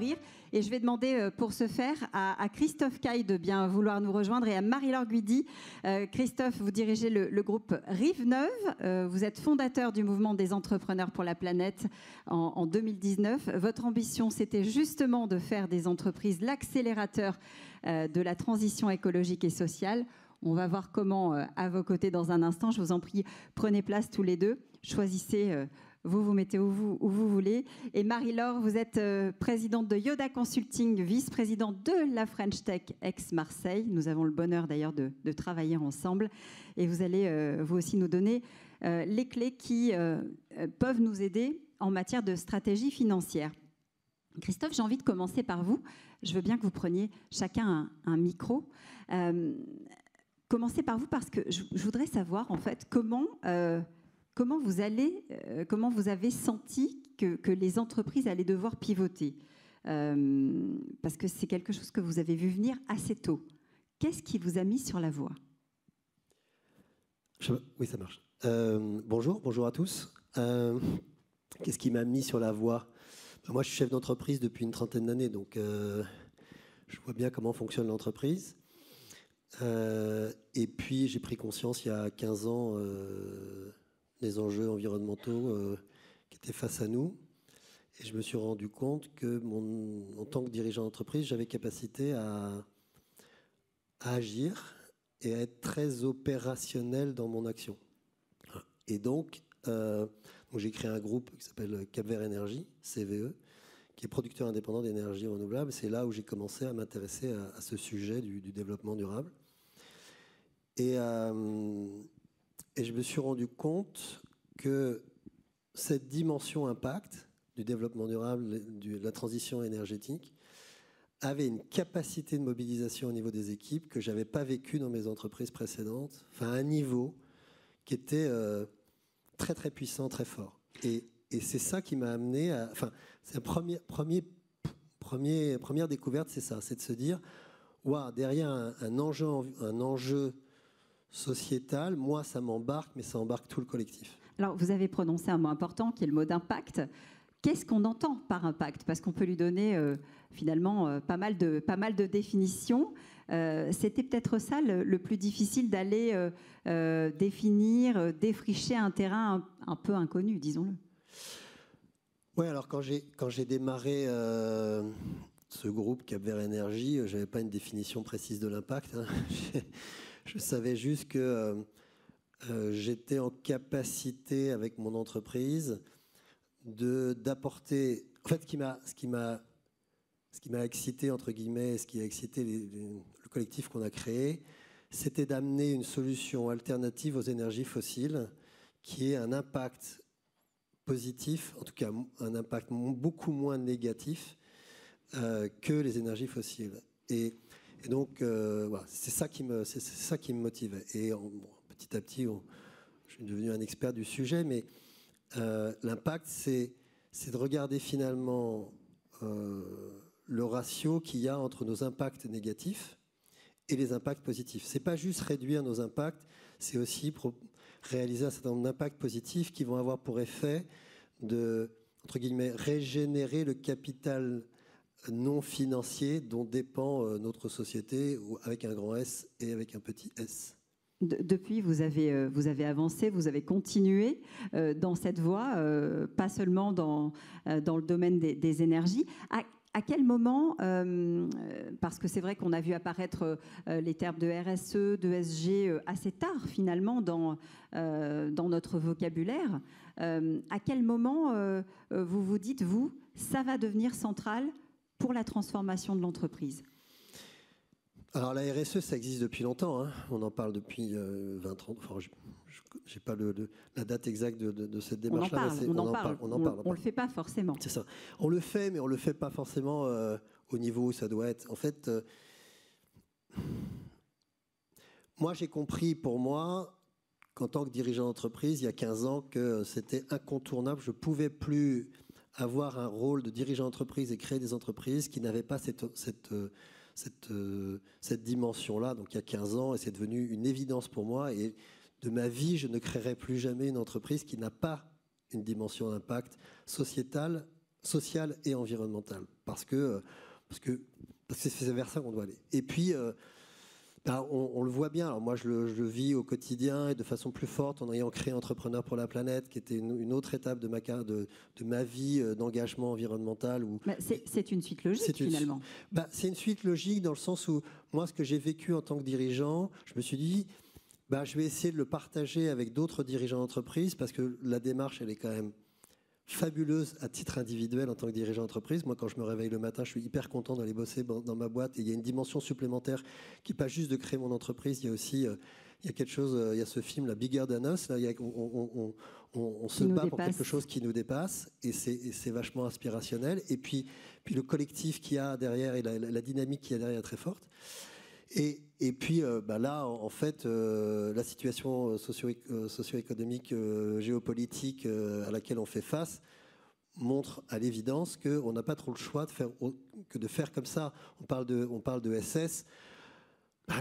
sourire. Et je vais demander pour ce faire à Christophe Caille de bien vouloir nous rejoindre et à Marie-Laure Guidi. Christophe, vous dirigez le groupe Rive Neuve. Vous êtes fondateur du mouvement des entrepreneurs pour la planète en 2019. Votre ambition, c'était justement de faire des entreprises l'accélérateur de la transition écologique et sociale. On va voir comment, à vos côtés dans un instant. Je vous en prie, prenez place tous les deux. Choisissez, vous vous mettez où vous voulez. Et Marie-Laure, vous êtes présidente de Yoda Consulting, vice-présidente de la French Tech ex-Marseille. Nous avons le bonheur d'ailleurs de travailler ensemble. Et vous allez vous aussi nous donner les clés qui peuvent nous aider en matière de stratégie financière. Christophe, j'ai envie de commencer par vous. Je veux bien que vous preniez chacun un micro. Commencez par vous parce que je voudrais savoir en fait comment vous avez senti que les entreprises allaient devoir pivoter, parce que c'est quelque chose que vous avez vu venir assez tôt. Qu'est-ce qui vous a mis sur la voie? Oui, ça marche. Bonjour à tous. Qu'est-ce qui m'a mis sur la voie? Moi, je suis chef d'entreprise depuis une trentaine d'années, donc je vois bien comment fonctionne l'entreprise. Et puis, j'ai pris conscience il y a 15 ans des enjeux environnementaux qui étaient face à nous. Et je me suis rendu compte que, en tant que dirigeant d'entreprise, j'avais capacité à agir et à être très opérationnel dans mon action. Et donc j'ai créé un groupe qui s'appelle Cap-Vert Énergie, CVE, qui est producteur indépendant d'énergie renouvelable. C'est là où j'ai commencé à m'intéresser à ce sujet du développement durable. Et je me suis rendu compte que cette dimension impact du développement durable, de la transition énergétique, avait une capacité de mobilisation au niveau des équipes que je n'avais pas vécu dans mes entreprises précédentes, enfin à un niveau qui était très très puissant, très fort. Et c'est ça qui m'a amené à... Enfin, c'est la première découverte, c'est ça, c'est de se dire, wow, derrière un enjeu sociétal, moi ça m'embarque, mais ça embarque tout le collectif. Alors vous avez prononcé un mot important qui est le mot d'impact. Qu'est-ce qu'on entend par impact? Parce qu'on peut lui donner finalement pas mal de définitions. C'était peut-être ça le plus difficile d'aller définir, défricher un terrain un peu inconnu, disons-le. Oui, alors quand j'ai démarré ce groupe Cap-Vert Énergie, je n'avais pas une définition précise de l'impact. Hein. Je savais juste que j'étais en capacité avec mon entreprise d'apporter... En fait, ce qui m'a excité, entre guillemets, ce qui a excité le collectif qu'on a créé, c'était d'amener une solution alternative aux énergies fossiles qui ait un impact positif, en tout cas un impact beaucoup moins négatif que les énergies fossiles. Et donc, voilà, c'est ça qui me motivait. Et petit à petit, je suis devenu un expert du sujet, mais l'impact, c'est de regarder finalement le ratio qu'il y a entre nos impacts négatifs et les impacts positifs. C'est pas juste réduire nos impacts, c'est aussi réaliser un certain nombre d'impacts positifs qui vont avoir pour effet de, entre guillemets, régénérer le capital non financier dont dépend notre société, avec un grand S et avec un petit s. Depuis, vous avez avancé, vous avez continué dans cette voie, pas seulement dans le domaine des énergies. À quel moment, parce que c'est vrai qu'on a vu apparaître les termes de RSE, de ESG assez tard finalement dans notre vocabulaire, à quel moment vous vous dites, vous, ça va devenir central pour la transformation de l'entreprise? Alors la RSE, ça existe depuis longtemps. Hein. On en parle depuis 20-30 ans. Enfin, je n'ai pas la date exacte de cette démarche-là. On en parle. On ne le fait pas forcément. C'est ça. On le fait, mais on ne le fait pas forcément au niveau où ça doit être. En fait, moi j'ai compris pour moi qu'en tant que dirigeant d'entreprise, il y a 15 ans, que c'était incontournable. Je ne pouvais plus avoir un rôle de dirigeant d'entreprise et créer des entreprises qui n'avaient pas cette dimension-là, donc il y a 15 ans, et c'est devenu une évidence pour moi. Et de ma vie, je ne créerai plus jamais une entreprise qui n'a pas une dimension d'impact sociétal sociale et environnementale, parce que c'est vers ça qu'on doit aller. Et puis, on le voit bien. Alors moi, je le vis au quotidien et de façon plus forte en ayant créé Entrepreneurs pour la planète, qui était une autre étape de ma vie d'engagement environnemental. C'est une suite logique, finalement. C'est une suite logique dans le sens où, moi, ce que j'ai vécu en tant que dirigeant, je me suis dit, je vais essayer de le partager avec d'autres dirigeants d'entreprise, parce que la démarche, elle est quand même fabuleuse à titre individuel en tant que dirigeant d'entreprise. Moi, quand je me réveille le matin, je suis hyper content d'aller bosser dans ma boîte. Et il y a une dimension supplémentaire qui n'est pas juste de créer mon entreprise. Il y a aussi il y a quelque chose, il y a ce film, la Bigger Than Us. Là, on se bat pour quelque chose qui nous dépasse. Et c'est vachement inspirationnel. Et puis le collectif qu'il y a derrière et la dynamique qu'il y a derrière est très forte. Et puis là, en fait, la situation socio-économique, géopolitique à laquelle on fait face montre à l'évidence qu'on n'a pas trop le choix de faire comme ça. On parle de SS.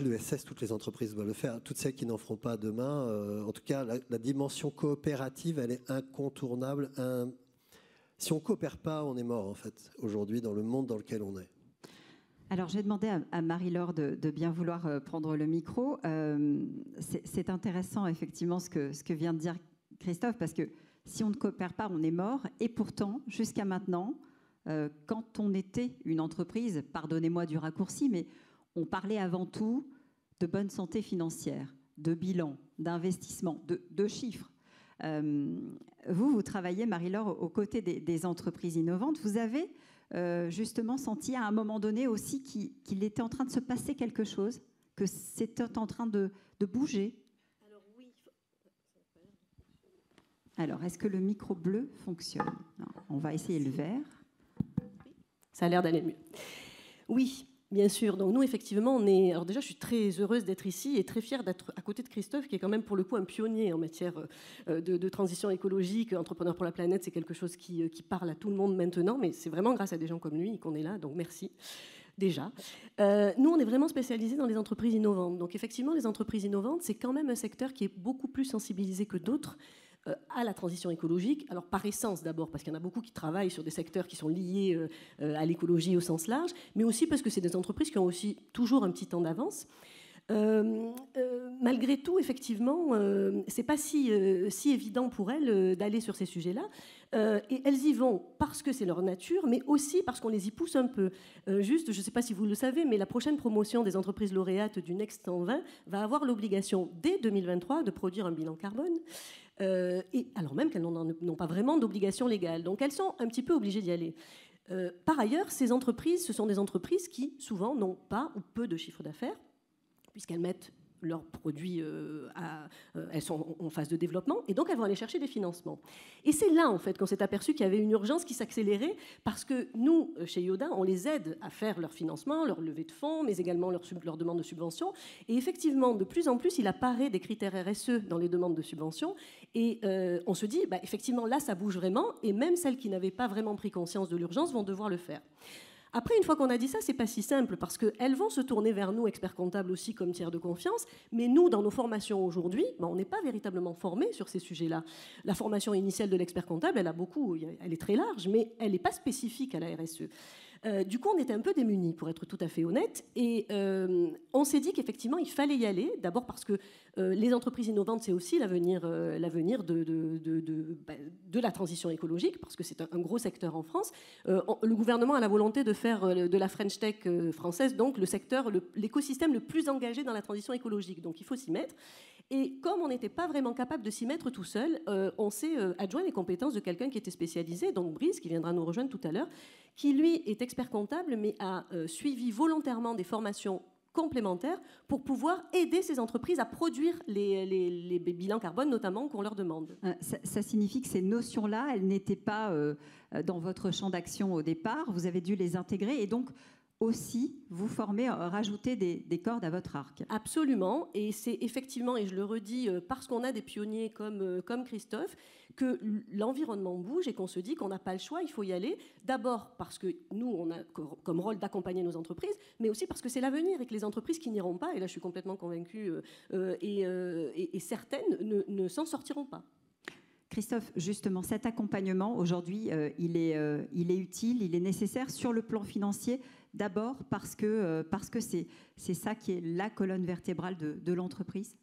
Le SS, toutes les entreprises doivent le faire. Toutes celles qui n'en feront pas demain. En tout cas, la dimension coopérative, elle est incontournable. Si on ne coopère pas, on est mort, en fait, aujourd'hui, dans le monde dans lequel on est. Alors, j'ai demandé à Marie-Laure de bien vouloir prendre le micro. C'est intéressant, effectivement, ce que vient de dire Christophe, parce que si on ne coopère pas, on est mort. Et pourtant, jusqu'à maintenant, quand on était une entreprise, pardonnez-moi du raccourci, mais on parlait avant tout de bonne santé financière, de bilan, d'investissement, de chiffres. Vous travaillez, Marie-Laure, aux côtés des entreprises innovantes. Vous avez justement senti à un moment donné aussi qu'il était en train de se passer quelque chose, que c'était en train de bouger. Alors oui. Alors, est-ce que le micro bleu fonctionne? Non, on va essayer le vert. Ça a l'air d'aller mieux. Oui, bien sûr. Donc nous, effectivement, alors déjà, je suis très heureuse d'être ici et très fière d'être à côté de Christophe, qui est quand même pour le coup un pionnier en matière de transition écologique. Entrepreneur pour la planète, c'est quelque chose qui parle à tout le monde maintenant, mais c'est vraiment grâce à des gens comme lui qu'on est là, donc merci. Déjà. Nous, on est vraiment spécialisés dans les entreprises innovantes. Donc effectivement, les entreprises innovantes, c'est quand même un secteur qui est beaucoup plus sensibilisé que d'autres à la transition écologique. Alors par essence d'abord, parce qu'il y en a beaucoup qui travaillent sur des secteurs qui sont liés à l'écologie au sens large, mais aussi parce que c'est des entreprises qui ont aussi toujours un petit temps d'avance. Malgré tout, effectivement, c'est pas si évident pour elles d'aller sur ces sujets-là. Et elles y vont parce que c'est leur nature, mais aussi parce qu'on les y pousse un peu. Juste, je ne sais pas si vous le savez, mais la prochaine promotion des entreprises lauréates du Next 120 va avoir l'obligation, dès 2023, de produire un bilan carbone. Et alors même qu'elles n'ont pas vraiment d'obligation légale. Donc elles sont un petit peu obligées d'y aller. Par ailleurs, ces entreprises, ce sont des entreprises qui, souvent, n'ont pas ou peu de chiffre d'affaires, puisqu'elles mettent leurs produits, elles sont en phase de développement, et donc elles vont aller chercher des financements. Et c'est là, en fait, qu'on s'est aperçu qu'il y avait une urgence qui s'accélérait, parce que nous, chez Yoda, on les aide à faire leur financement, leur levée de fonds, mais également leur demande de subvention. Et effectivement, de plus en plus, il apparaît des critères RSE dans les demandes de subvention, et on se dit, effectivement, là, ça bouge vraiment, et même celles qui n'avaient pas vraiment pris conscience de l'urgence vont devoir le faire. Après, une fois qu'on a dit ça, c'est pas si simple, parce qu'elles vont se tourner vers nous, experts comptables aussi, comme tiers de confiance, mais nous, dans nos formations aujourd'hui, on n'est pas véritablement formés sur ces sujets-là. La formation initiale de l'expert comptable, elle est très large, mais elle n'est pas spécifique à la RSE. Du coup, on était un peu démunis, pour être tout à fait honnête, et on s'est dit qu'effectivement, il fallait y aller, d'abord parce que les entreprises innovantes, c'est aussi l'avenir de la transition écologique, parce que c'est un gros secteur en France. Le gouvernement a la volonté de faire de la French Tech française, donc l'écosystème le plus engagé dans la transition écologique. Donc il faut s'y mettre. Et comme on n'était pas vraiment capable de s'y mettre tout seul, on s'est adjoint les compétences de quelqu'un qui était spécialisé, donc Brice, qui viendra nous rejoindre tout à l'heure, qui lui est expert comptable, mais a suivi volontairement des formations complémentaires pour pouvoir aider ces entreprises à produire les bilans carbone, notamment qu'on leur demande. Ça signifie que ces notions-là, elles n'étaient pas dans votre champ d'action au départ, vous avez dû les intégrer, et donc aussi vous former, rajouter des cordes à votre arc. Absolument, et c'est effectivement, et je le redis, parce qu'on a des pionniers comme Christophe, que l'environnement bouge et qu'on se dit qu'on n'a pas le choix, il faut y aller. D'abord parce que nous, on a comme rôle d'accompagner nos entreprises, mais aussi parce que c'est l'avenir et que les entreprises qui n'iront pas, et là je suis complètement convaincue, et certaines ne s'en sortiront pas. Christophe, justement, cet accompagnement, aujourd'hui, il est utile, il est nécessaire sur le plan financier, d'abord parce que c'est ça qui est la colonne vertébrale de l'entreprise.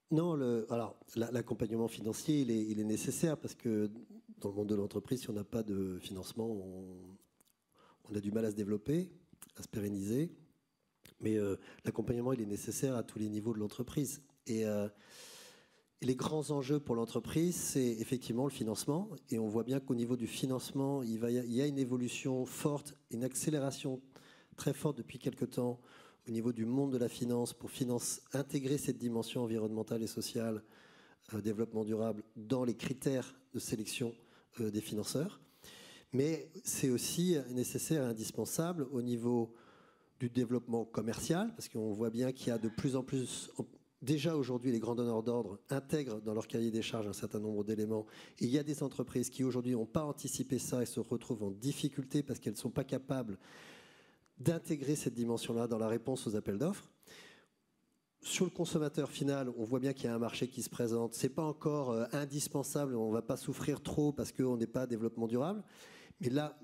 Non, alors l'accompagnement financier, il est nécessaire parce que dans le monde de l'entreprise, si on n'a pas de financement, on a du mal à se développer, à se pérenniser. Mais l'accompagnement, il est nécessaire à tous les niveaux de l'entreprise. Et les grands enjeux pour l'entreprise, c'est effectivement le financement. Et on voit bien qu'au niveau du financement, il y a une évolution forte, une accélération très forte depuis quelque temps au niveau du monde de la finance pour intégrer cette dimension environnementale et sociale, développement durable, dans les critères de sélection des financeurs. Mais c'est aussi nécessaire et indispensable au niveau du développement commercial, parce qu'on voit bien qu'il y a de plus en plus... Déjà aujourd'hui, les grands donneurs d'ordre intègrent dans leur cahier des charges un certain nombre d'éléments. Et il y a des entreprises qui aujourd'hui n'ont pas anticipé ça et se retrouvent en difficulté parce qu'elles ne sont pas capables d'intégrer cette dimension-là dans la réponse aux appels d'offres. Sur le consommateur final, on voit bien qu'il y a un marché qui se présente. Ce n'est pas encore indispensable, on ne va pas souffrir trop parce qu'on n'est pas développement durable. Mais là,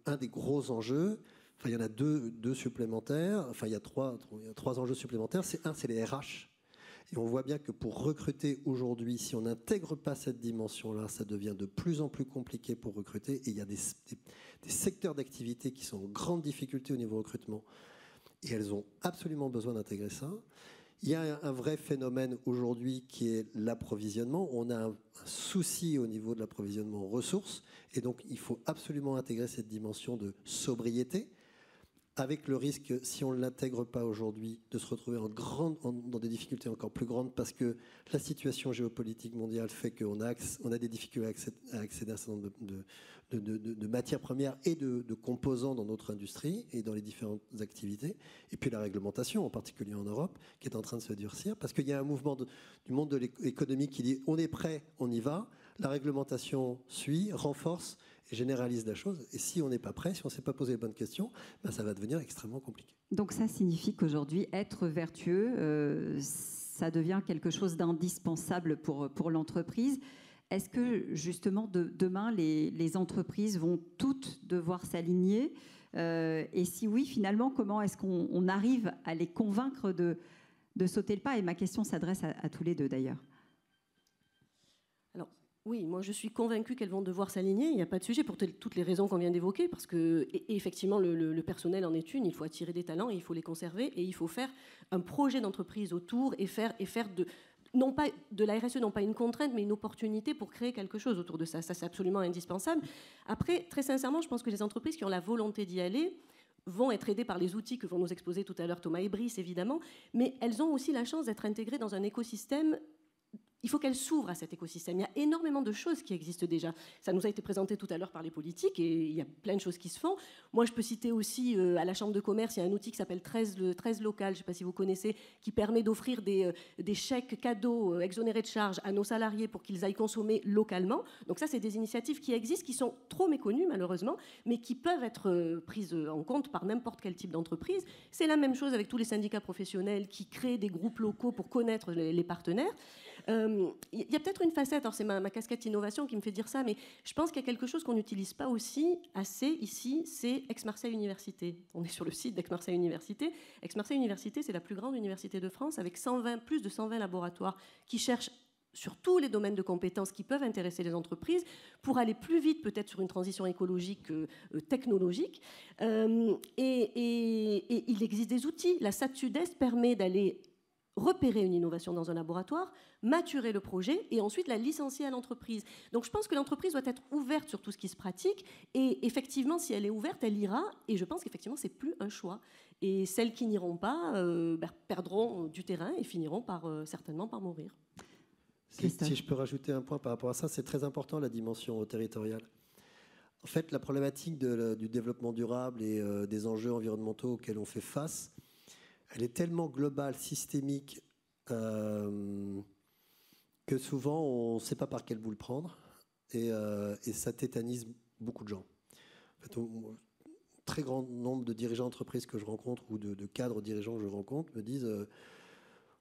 un des gros enjeux, il y en a deux supplémentaires, il y a trois enjeux supplémentaires. C'est les RH. Et on voit bien que pour recruter aujourd'hui, si on n'intègre pas cette dimension-là, ça devient de plus en plus compliqué pour recruter. Et il y a des secteurs d'activité qui sont en grande difficulté au niveau recrutement. Et elles ont absolument besoin d'intégrer ça. Il y a un vrai phénomène aujourd'hui qui est l'approvisionnement. On a un souci au niveau de l'approvisionnement en ressources. Et donc, il faut absolument intégrer cette dimension de sobriété, avec le risque, si on ne l'intègre pas aujourd'hui, de se retrouver dans des difficultés encore plus grandes parce que la situation géopolitique mondiale fait qu'on a des difficultés à accéder à un certain nombre de matières premières et de composants dans notre industrie et dans les différentes activités. Et puis la réglementation, en particulier en Europe, qui est en train de se durcir parce qu'il y a un mouvement du monde de l'économie qui dit on est prêt, on y va. La réglementation suit, renforce et généralise la chose. Et si on n'est pas prêt, si on ne s'est pas posé les bonnes questions, ça va devenir extrêmement compliqué. Donc ça signifie qu'aujourd'hui, être vertueux, ça devient quelque chose d'indispensable pour l'entreprise. Est-ce que justement, demain, les entreprises vont toutes devoir s'aligner et si oui, finalement, comment est-ce qu'on arrive à les convaincre de sauter le pas? Et ma question s'adresse à tous les deux d'ailleurs. Oui, moi je suis convaincue qu'elles vont devoir s'aligner, il n'y a pas de sujet pour toutes les raisons qu'on vient d'évoquer, parce que effectivement le personnel en est une, il faut attirer des talents et il faut les conserver et il faut faire un projet d'entreprise autour et faire non pas de la RSE, non pas une contrainte, mais une opportunité pour créer quelque chose autour de ça. Ça, c'est absolument indispensable. Après, très sincèrement, je pense que les entreprises qui ont la volonté d'y aller vont être aidées par les outils que vont nous exposer tout à l'heure Thomas et Brice, évidemment, mais elles ont aussi la chance d'être intégrées dans un écosystème. Il faut qu'elle s'ouvre à cet écosystème. Il y a énormément de choses qui existent déjà. Ça nous a été présenté tout à l'heure par les politiques et il y a plein de choses qui se font. Moi, je peux citer aussi à la Chambre de commerce, il y a un outil qui s'appelle 13 local, je ne sais pas si vous connaissez, qui permet d'offrir des chèques cadeaux exonérés de charges à nos salariés pour qu'ils aillent consommer localement. Donc ça, c'est des initiatives qui existent, qui sont trop méconnues malheureusement, mais qui peuvent être prises en compte par n'importe quel type d'entreprise. C'est la même chose avec tous les syndicats professionnels qui créent des groupes locaux pour connaître les partenaires. Il y a peut-être une facette, alors c'est ma casquette innovation qui me fait dire ça, mais je pense qu'il y a quelque chose qu'on n'utilise pas aussi assez ici, c'est Aix-Marseille Université. On est sur le site d'Aix-Marseille Université. Aix-Marseille Université, c'est la plus grande université de France avec plus de 120 laboratoires qui cherchent sur tous les domaines de compétences qui peuvent intéresser les entreprises pour aller plus vite peut-être sur une transition écologique technologique. Et il existe des outils. La SAT Sud-Est permet d'aller repérer une innovation dans un laboratoire, maturer le projet et ensuite la licencier à l'entreprise. Donc je pense que l'entreprise doit être ouverte sur tout ce qui se pratique et effectivement, si elle est ouverte, elle ira et je pense qu'effectivement, c'est plus un choix. Et celles qui n'iront pas perdront du terrain et finiront certainement par mourir. Si je peux rajouter un point par rapport à ça, c'est très important la dimension territoriale. En fait, la problématique du développement durable et des enjeux environnementaux auxquels on fait face, elle est tellement globale, systémique, que souvent on ne sait pas par quel bout le prendre et ça tétanise beaucoup de gens. En fait, un très grand nombre de dirigeants d'entreprises que je rencontre ou de cadres dirigeants que je rencontre me disent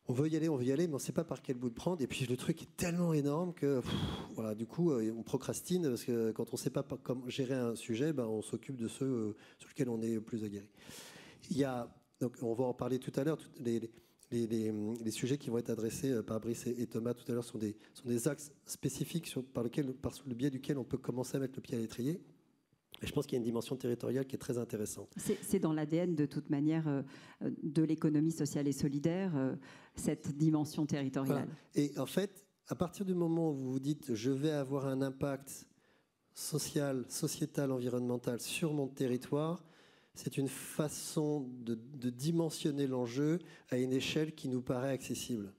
on veut y aller, mais on ne sait pas par quel bout de prendre. Et puis le truc est tellement énorme que voilà, du coup, on procrastine parce que quand on ne sait pas comment gérer un sujet, ben, on s'occupe de ceux sur lesquels on est plus aguerri. Donc, on va en parler tout à l'heure. Les sujets qui vont être adressés par Brice et Thomas tout à l'heure sont des axes spécifiques par le biais duquel on peut commencer à mettre le pied à l'étrier. Et je pense qu'il y a une dimension territoriale qui est très intéressante. C'est dans l'ADN, de toute manière, de l'économie sociale et solidaire, cette dimension territoriale. Voilà. Et en fait, à partir du moment où vous vous dites « je vais avoir un impact social, sociétal, environnemental sur mon territoire », c'est une façon de dimensionner l'enjeu à une échelle qui nous paraît accessible.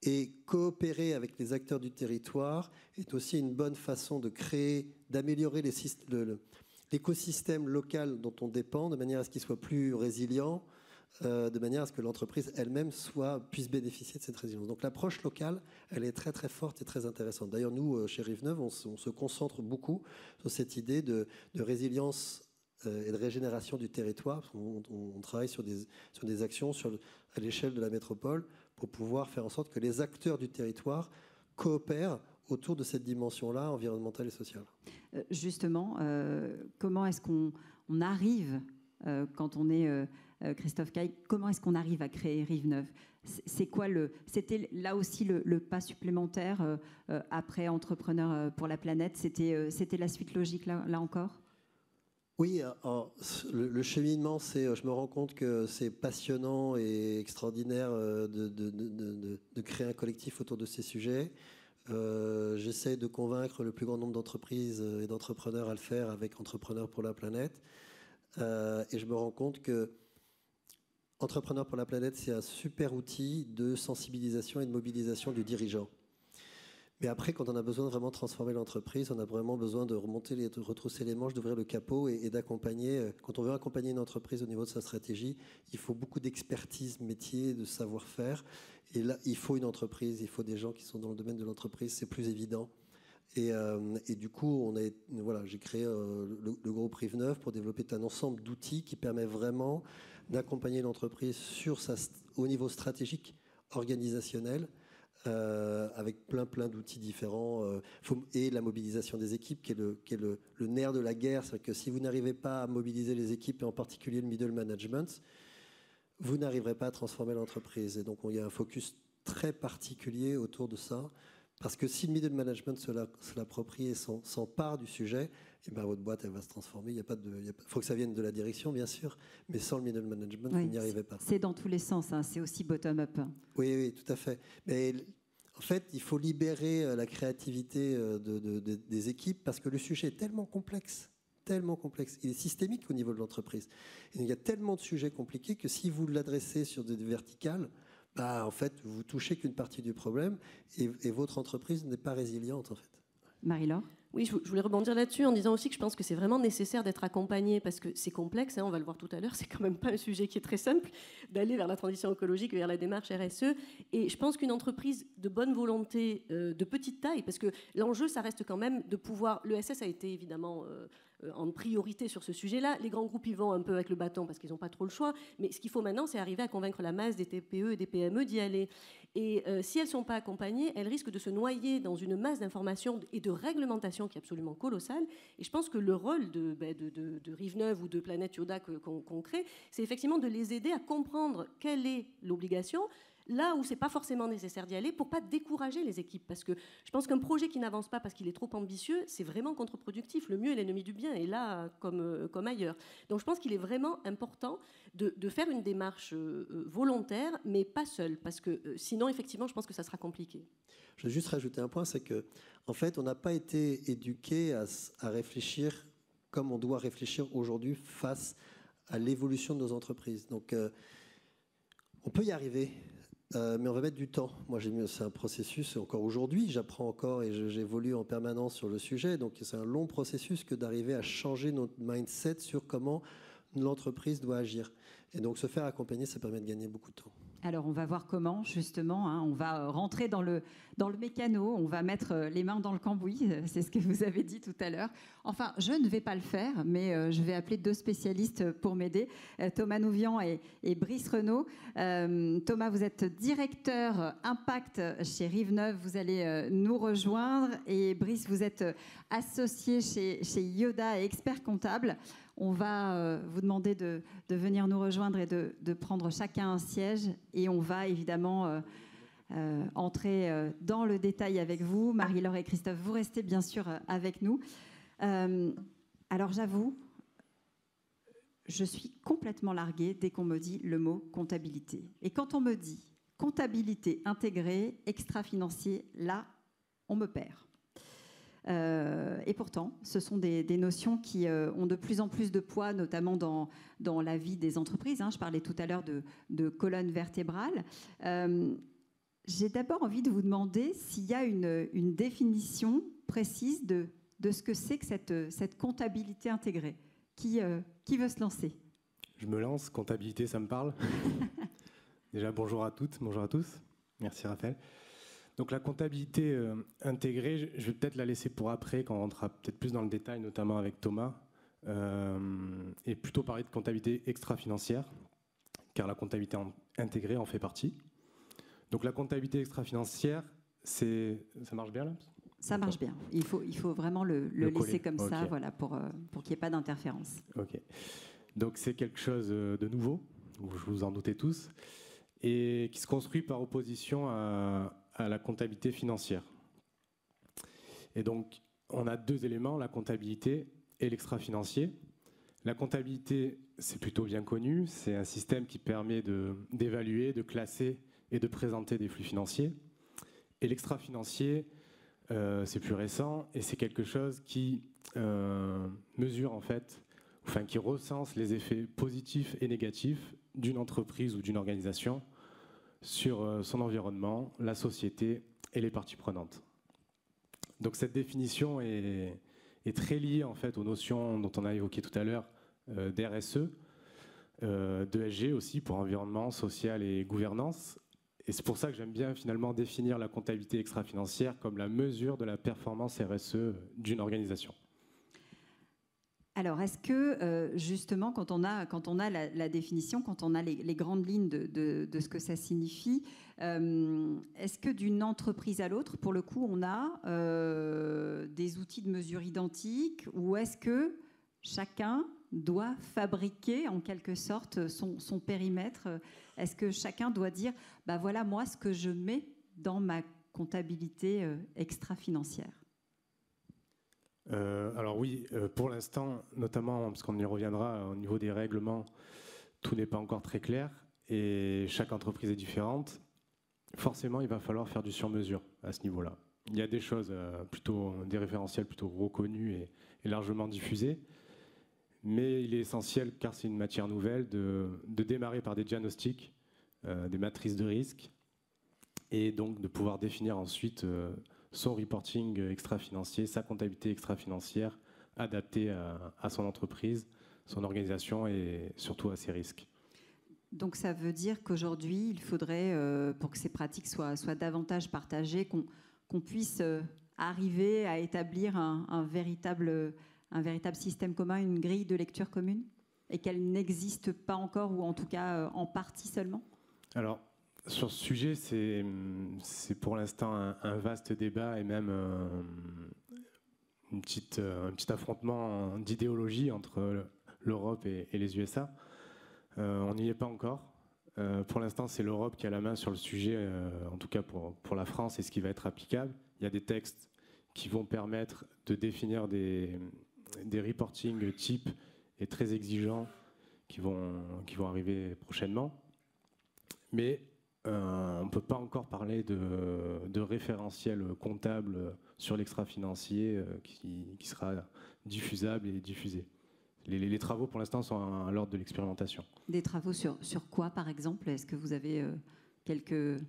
Et coopérer avec les acteurs du territoire est aussi une bonne façon de créer, d'améliorer l'écosystème local dont on dépend, de manière à ce qu'il soit plus résilient, de manière à ce que l'entreprise elle-même puisse bénéficier de cette résilience. Donc l'approche locale, elle est très très forte et très intéressante. D'ailleurs, nous, chez Rive Neuve, on se concentre beaucoup sur cette idée de résilience et de régénération du territoire. On travaille sur des actions à l'échelle de la métropole pour pouvoir faire en sorte que les acteurs du territoire coopèrent autour de cette dimension-là, environnementale et sociale. Justement, comment est-ce qu'on arrive, quand on est Christophe Caille, comment est-ce qu'on arrive à créer Rive Neuve? C'était là aussi le pas supplémentaire après Entrepreneurs pour la planète. C'était la suite logique là encore? Oui, le cheminement, je me rends compte que c'est passionnant et extraordinaire de créer un collectif autour de ces sujets. J'essaie de convaincre le plus grand nombre d'entreprises et d'entrepreneurs à le faire avec Entrepreneurs pour la planète. Et je me rends compte que Entrepreneurs pour la planète, c'est un super outil de sensibilisation et de mobilisation du dirigeant. Mais après, quand on a besoin de vraiment transformer l'entreprise, on a vraiment besoin de retrousser les manches, d'ouvrir le capot et d'accompagner. Quand on veut accompagner une entreprise au niveau de sa stratégie, il faut beaucoup d'expertise métier, de savoir-faire. Et là, il faut une entreprise, il faut des gens qui sont dans le domaine de l'entreprise, c'est plus évident. Et du coup, j'ai créé le groupe Rive Neuve pour développer un ensemble d'outils qui permet vraiment d'accompagner l'entreprise au niveau stratégique, organisationnel, avec plein d'outils différents, et la mobilisation des équipes qui est le nerf de la guerre. C'est que si vous n'arrivez pas à mobiliser les équipes, et en particulier le middle management, vous n'arriverez pas à transformer l'entreprise. Et donc il y a un focus très particulier autour de ça, parce que si le middle management se l'approprie et s'empare du sujet, et ben votre boîte elle va se transformer. Il faut que ça vienne de la direction, bien sûr, mais sans le middle management, vous n'y arrivez pas. C'est dans tous les sens, hein, c'est aussi bottom-up. Oui, tout à fait. Mais en fait, il faut libérer la créativité des équipes parce que le sujet est tellement complexe. Il est systémique au niveau de l'entreprise. Et il y a tellement de sujets compliqués que si vous l'adressez sur des verticales, en fait, vous touchez qu'une partie du problème et votre entreprise n'est pas résiliente, en fait. Marie-Laure ? Oui, je voulais rebondir là-dessus en disant aussi que je pense que c'est vraiment nécessaire d'être accompagné parce que c'est complexe, hein, on va le voir tout à l'heure, c'est quand même pas un sujet qui est très simple d'aller vers la transition écologique, vers la démarche RSE. Et je pense qu'une entreprise de bonne volonté, de petite taille, parce que l'enjeu, ça reste quand même de pouvoir... L'ESS a été évidemment en priorité sur ce sujet-là. Les grands groupes y vont un peu avec le bâton parce qu'ils n'ont pas trop le choix. Mais ce qu'il faut maintenant, c'est arriver à convaincre la masse des TPE et des PME d'y aller. Et si elles ne sont pas accompagnées, elles risquent de se noyer dans une masse d'informations et de réglementation qui est absolument colossale. Et je pense que le rôle de Rive Neuve ou de Planète Yoda qu'on crée, c'est effectivement de les aider à comprendre quelle est l'obligation, là où c'est pas forcément nécessaire d'y aller, pour pas décourager les équipes. Parce que je pense qu'un projet qui n'avance pas parce qu'il est trop ambitieux, c'est vraiment contre-productif. Le mieux est l'ennemi du bien, et là, comme ailleurs. Donc je pense qu'il est vraiment important de faire une démarche volontaire, mais pas seule, parce que sinon, effectivement, je pense que ça sera compliqué. Je vais juste rajouter un point, c'est que, en fait, on n'a pas été éduqué à réfléchir comme on doit réfléchir aujourd'hui face à l'évolution de nos entreprises. Donc, on peut y arriver. Mais on va mettre du temps. Moi, c'est un processus. Encore aujourd'hui, j'apprends encore et j'évolue en permanence sur le sujet. Donc, c'est un long processus que d'arriver à changer notre mindset sur comment l'entreprise doit agir. Et donc, se faire accompagner, ça permet de gagner beaucoup de temps. Alors, on va voir comment, justement, hein, on va rentrer dans le mécano, on va mettre les mains dans le cambouis, c'est ce que vous avez dit tout à l'heure. Enfin, je ne vais pas le faire, mais je vais appeler 2 spécialistes pour m'aider, Thomas Nouvian et Brice Renaud. Thomas, vous êtes directeur Impact chez Rive-Neuve, vous allez nous rejoindre. Et Brice, vous êtes associé chez Yoda et expert comptable. On va vous demander de venir nous rejoindre et de prendre chacun un siège. Et on va évidemment entrer dans le détail avec vous. Marie-Laure et Christophe, vous restez bien sûr avec nous. Alors j'avoue, je suis complètement larguée dès qu'on me dit le mot comptabilité. Et quand on me dit comptabilité intégrée, extra-financier, là, on me perd. Et pourtant, ce sont des notions qui ont de plus en plus de poids, notamment dans la vie des entreprises. Je parlais tout à l'heure de colonne vertébrale. J'ai d'abord envie de vous demander s'il y a une définition précise de ce que c'est que cette comptabilité intégrée. Qui veut se lancer? Je me lance. Comptabilité, ça me parle. Déjà, bonjour à toutes, bonjour à tous. Merci Raphaël. Donc la comptabilité intégrée, je vais peut-être la laisser pour après, quand on rentrera peut-être plus dans le détail, notamment avec Thomas, et plutôt parler de comptabilité extra-financière, car la comptabilité intégrée en fait partie. Donc la comptabilité extra-financière, ça marche bien là? Ça marche bien. Il faut vraiment le laisser comme ça, okay. Voilà, pour qu'il n'y ait pas d'interférence. Ok. Donc c'est quelque chose de nouveau, vous vous en doutez tous, et qui se construit par opposition à la comptabilité financière. Et donc, on a 2 éléments, la comptabilité et l'extra-financier. La comptabilité, c'est plutôt bien connu, c'est un système qui permet d'évaluer, de classer et de présenter des flux financiers. Et l'extra-financier, c'est plus récent et c'est quelque chose qui mesure en fait, enfin qui recense les effets positifs et négatifs d'une entreprise ou d'une organisation sur son environnement, la société et les parties prenantes. Donc cette définition est très liée en fait aux notions dont on a évoqué tout à l'heure d'RSE, d'ESG aussi pour environnement, social et gouvernance. Et c'est pour ça que j'aime bien finalement définir la comptabilité extra-financière comme la mesure de la performance RSE d'une organisation. Alors, est-ce que, justement, quand on a la définition, quand on a les grandes lignes de ce que ça signifie, est-ce que d'une entreprise à l'autre, pour le coup, on a des outils de mesure identiques, ou est-ce que chacun doit fabriquer, en quelque sorte, son périmètre? Est-ce que chacun doit dire, bah voilà, moi, ce que je mets dans ma comptabilité extra-financière? Alors oui, pour l'instant, notamment parce qu'on y reviendra au niveau des règlements, tout n'est pas encore très clair et chaque entreprise est différente. Forcément, il va falloir faire du sur-mesure à ce niveau-là. Il y a des choses des référentiels plutôt reconnus et largement diffusés, mais il est essentiel, car c'est une matière nouvelle, de démarrer par des diagnostics, des matrices de risque, et donc de pouvoir définir ensuite son reporting extra-financier, sa comptabilité extra-financière adaptée à son entreprise, son organisation et surtout à ses risques. Donc ça veut dire qu'aujourd'hui, il faudrait, pour que ces pratiques soient davantage partagées, qu'on puisse arriver à établir un véritable système commun, une grille de lecture commune, et qu'elle n'existe pas encore, ou en tout cas en partie seulement? Alors, sur ce sujet, c'est pour l'instant un vaste débat et même un petit affrontement d'idéologie entre l'Europe et les USA. On n'y est pas encore. Pour l'instant, c'est l'Europe qui a la main sur le sujet, en tout cas pour la France, et ce qui va être applicable. Il y a des textes qui vont permettre de définir des reporting types et très exigeants qui vont arriver prochainement. Mais on ne peut pas encore parler de référentiel comptable sur l'extra-financier qui sera diffusable et diffusé. Les travaux, pour l'instant, sont à l'ordre de l'expérimentation. Des travaux sur quoi, par exemple? Est-ce que vous avez quelques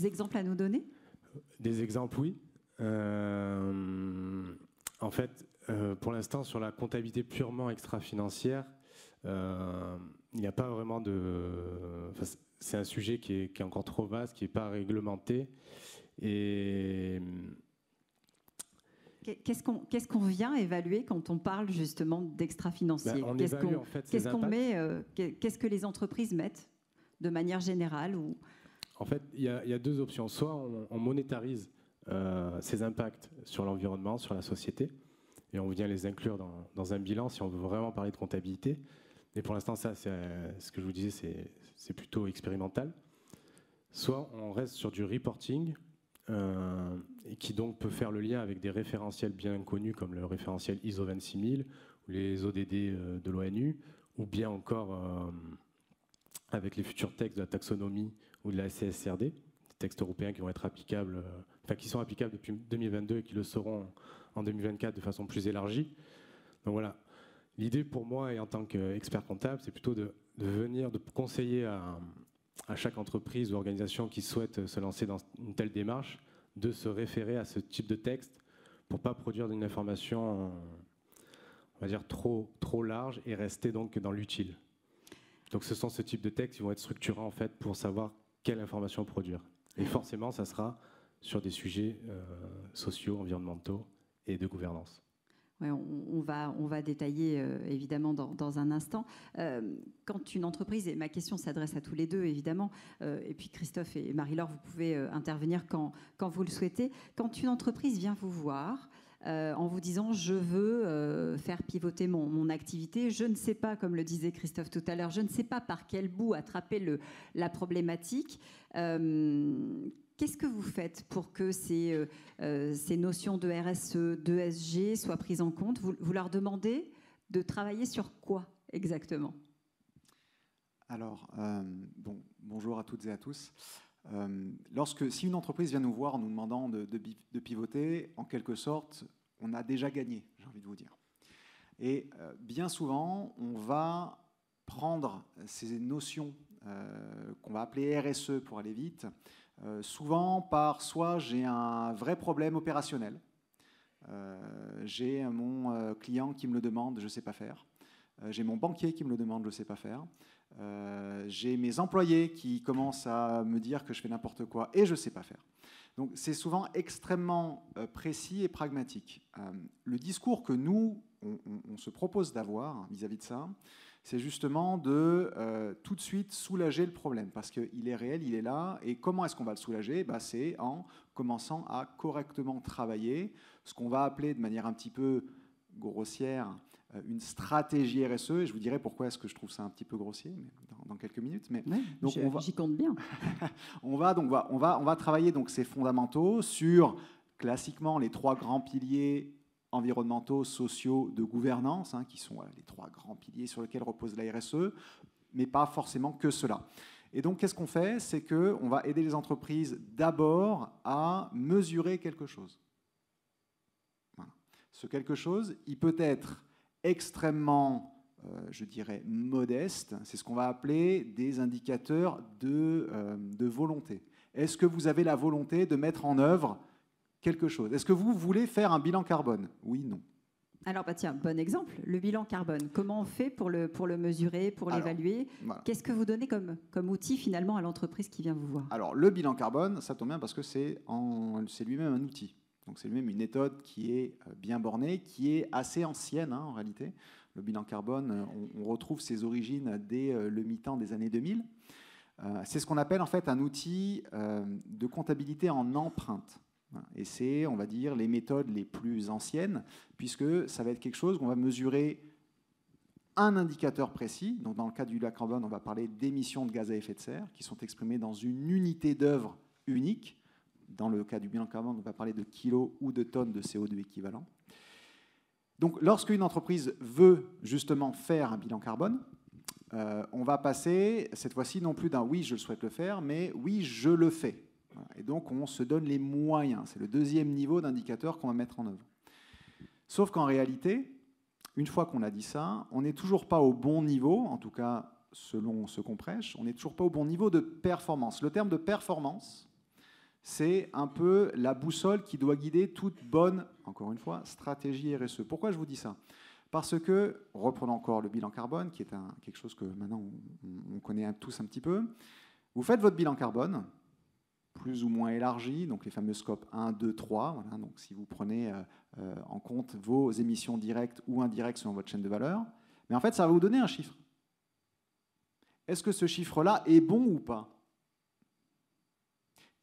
exemples à nous donner? Des exemples, oui. En fait, pour l'instant, sur la comptabilité purement extra-financière, il n'y a pas vraiment c'est un sujet qui est encore trop vaste, qui n'est pas réglementé. Et qu'est-ce qu'on vient évaluer quand on parle justement d'extra-financier? On évalue en fait ces impacts. Qu'est-ce que les entreprises mettent de manière générale ou... En fait, il y a deux options. Soit on monétarise ces impacts sur l'environnement, sur la société, et on vient les inclure dans un bilan si on veut vraiment parler de comptabilité. Mais pour l'instant, ça, c'est ce que je vous disais, c'est plutôt expérimental. Soit on reste sur du reporting, et qui donc peut faire le lien avec des référentiels bien connus comme le référentiel ISO 26000 ou les ODD de l'ONU, ou bien encore avec les futurs textes de la taxonomie ou de la CSRD, des textes européens qui vont être applicables, qui sont applicables depuis 2022 et qui le seront en 2024 de façon plus élargie. Donc voilà, l'idée pour moi et en tant qu'expert comptable, c'est plutôt de venir, de conseiller à chaque entreprise ou organisation qui souhaite se lancer dans une telle démarche, de se référer à ce type de texte pour ne pas produire une information, on va dire, trop large et rester donc dans l'utile. Donc ce sont ce type de textes qui vont être structurants en fait pour savoir quelle information produire. Et forcément, ça sera sur des sujets sociaux, environnementaux et de gouvernance. Ouais, on va détailler évidemment dans un instant. Quand une entreprise, et ma question s'adresse à tous les deux évidemment, et puis Christophe et Marie-Laure, vous pouvez intervenir quand vous le souhaitez. Quand une entreprise vient vous voir en vous disant je veux faire pivoter mon activité, je ne sais pas, comme le disait Christophe tout à l'heure, je ne sais pas par quel bout attraper la problématique. Qu'est-ce que vous faites pour que ces notions de RSE, d'ESG soient prises en compte? Vous leur demandez de travailler sur quoi exactement? Alors, bonjour à toutes et à tous. Si une entreprise vient nous voir en nous demandant de pivoter, en quelque sorte, on a déjà gagné, j'ai envie de vous dire. Et bien souvent, on va prendre ces notions qu'on va appeler RSE pour aller vite, souvent par soit j'ai un vrai problème opérationnel, j'ai mon client qui me le demande, je ne sais pas faire, j'ai mon banquier qui me le demande, je ne sais pas faire, j'ai mes employés qui commencent à me dire que je fais n'importe quoi et je ne sais pas faire. Donc c'est souvent extrêmement précis et pragmatique. Le discours que nous, on se propose d'avoir vis-à-vis de ça, c'est justement de tout de suite soulager le problème, parce qu'il est réel, il est là, et comment est-ce qu'on va le soulager? C'est en commençant à correctement travailler, ce qu'on va appeler de manière un petit peu grossière une stratégie RSE, et je vous dirai pourquoi est-ce que je trouve ça un petit peu grossier dans quelques minutes. Mais oui, donc j'y compte bien. on va travailler donc ces fondamentaux sur classiquement les 3 grands piliers environnementaux, sociaux, de gouvernance, qui sont les 3 grands piliers sur lesquels repose la RSE, mais pas forcément que cela. Et donc, qu'est-ce qu'on fait? C'est qu'on va aider les entreprises d'abord à mesurer quelque chose. Voilà. Ce quelque chose, il peut être extrêmement, je dirais, modeste. C'est ce qu'on va appeler des indicateurs de volonté. Est-ce que vous avez la volonté de mettre en œuvre quelque chose? Est-ce que vous voulez faire un bilan carbone? Oui, non. Alors, tiens, bon exemple, le bilan carbone. Comment on fait pour le mesurer, pour l'évaluer? Voilà. Qu'est-ce que vous donnez comme outil finalement à l'entreprise qui vient vous voir? Alors, le bilan carbone, ça tombe bien parce que c'est lui-même un outil. Donc, c'est lui-même une méthode qui est bien bornée, qui est assez ancienne en réalité. Le bilan carbone, on retrouve ses origines dès le mi-temps des années 2000. C'est ce qu'on appelle en fait un outil de comptabilité en empreinte. Et c'est, on va dire, les méthodes les plus anciennes, puisque ça va être quelque chose qu'on va mesurer un indicateur précis. Donc, dans le cas du bilan carbone, on va parler d'émissions de gaz à effet de serre qui sont exprimées dans une unité d'œuvre unique. Dans le cas du bilan carbone, on va parler de kilos ou de tonnes de CO2 équivalent. Donc, lorsqu'une entreprise veut justement faire un bilan carbone, on va passer cette fois-ci non plus d'un oui, je souhaite le faire, mais oui, je le fais. Et donc, on se donne les moyens. C'est le deuxième niveau d'indicateur qu'on va mettre en œuvre. Sauf qu'en réalité, une fois qu'on a dit ça, on n'est toujours pas au bon niveau, en tout cas selon ce qu'on prêche, on n'est toujours pas au bon niveau de performance. Le terme de performance, c'est un peu la boussole qui doit guider toute bonne, encore une fois, stratégie RSE. Pourquoi je vous dis ça? Parce que, reprenons encore le bilan carbone, qui est quelque chose que maintenant on connaît tous un petit peu, Vous faites votre bilan carbone, plus ou moins élargi, donc les fameux scopes 1, 2, 3. Voilà, donc si vous prenez en compte vos émissions directes ou indirectes selon votre chaîne de valeur, mais en fait, ça va vous donner un chiffre. Est-ce que ce chiffre-là est bon ou pas?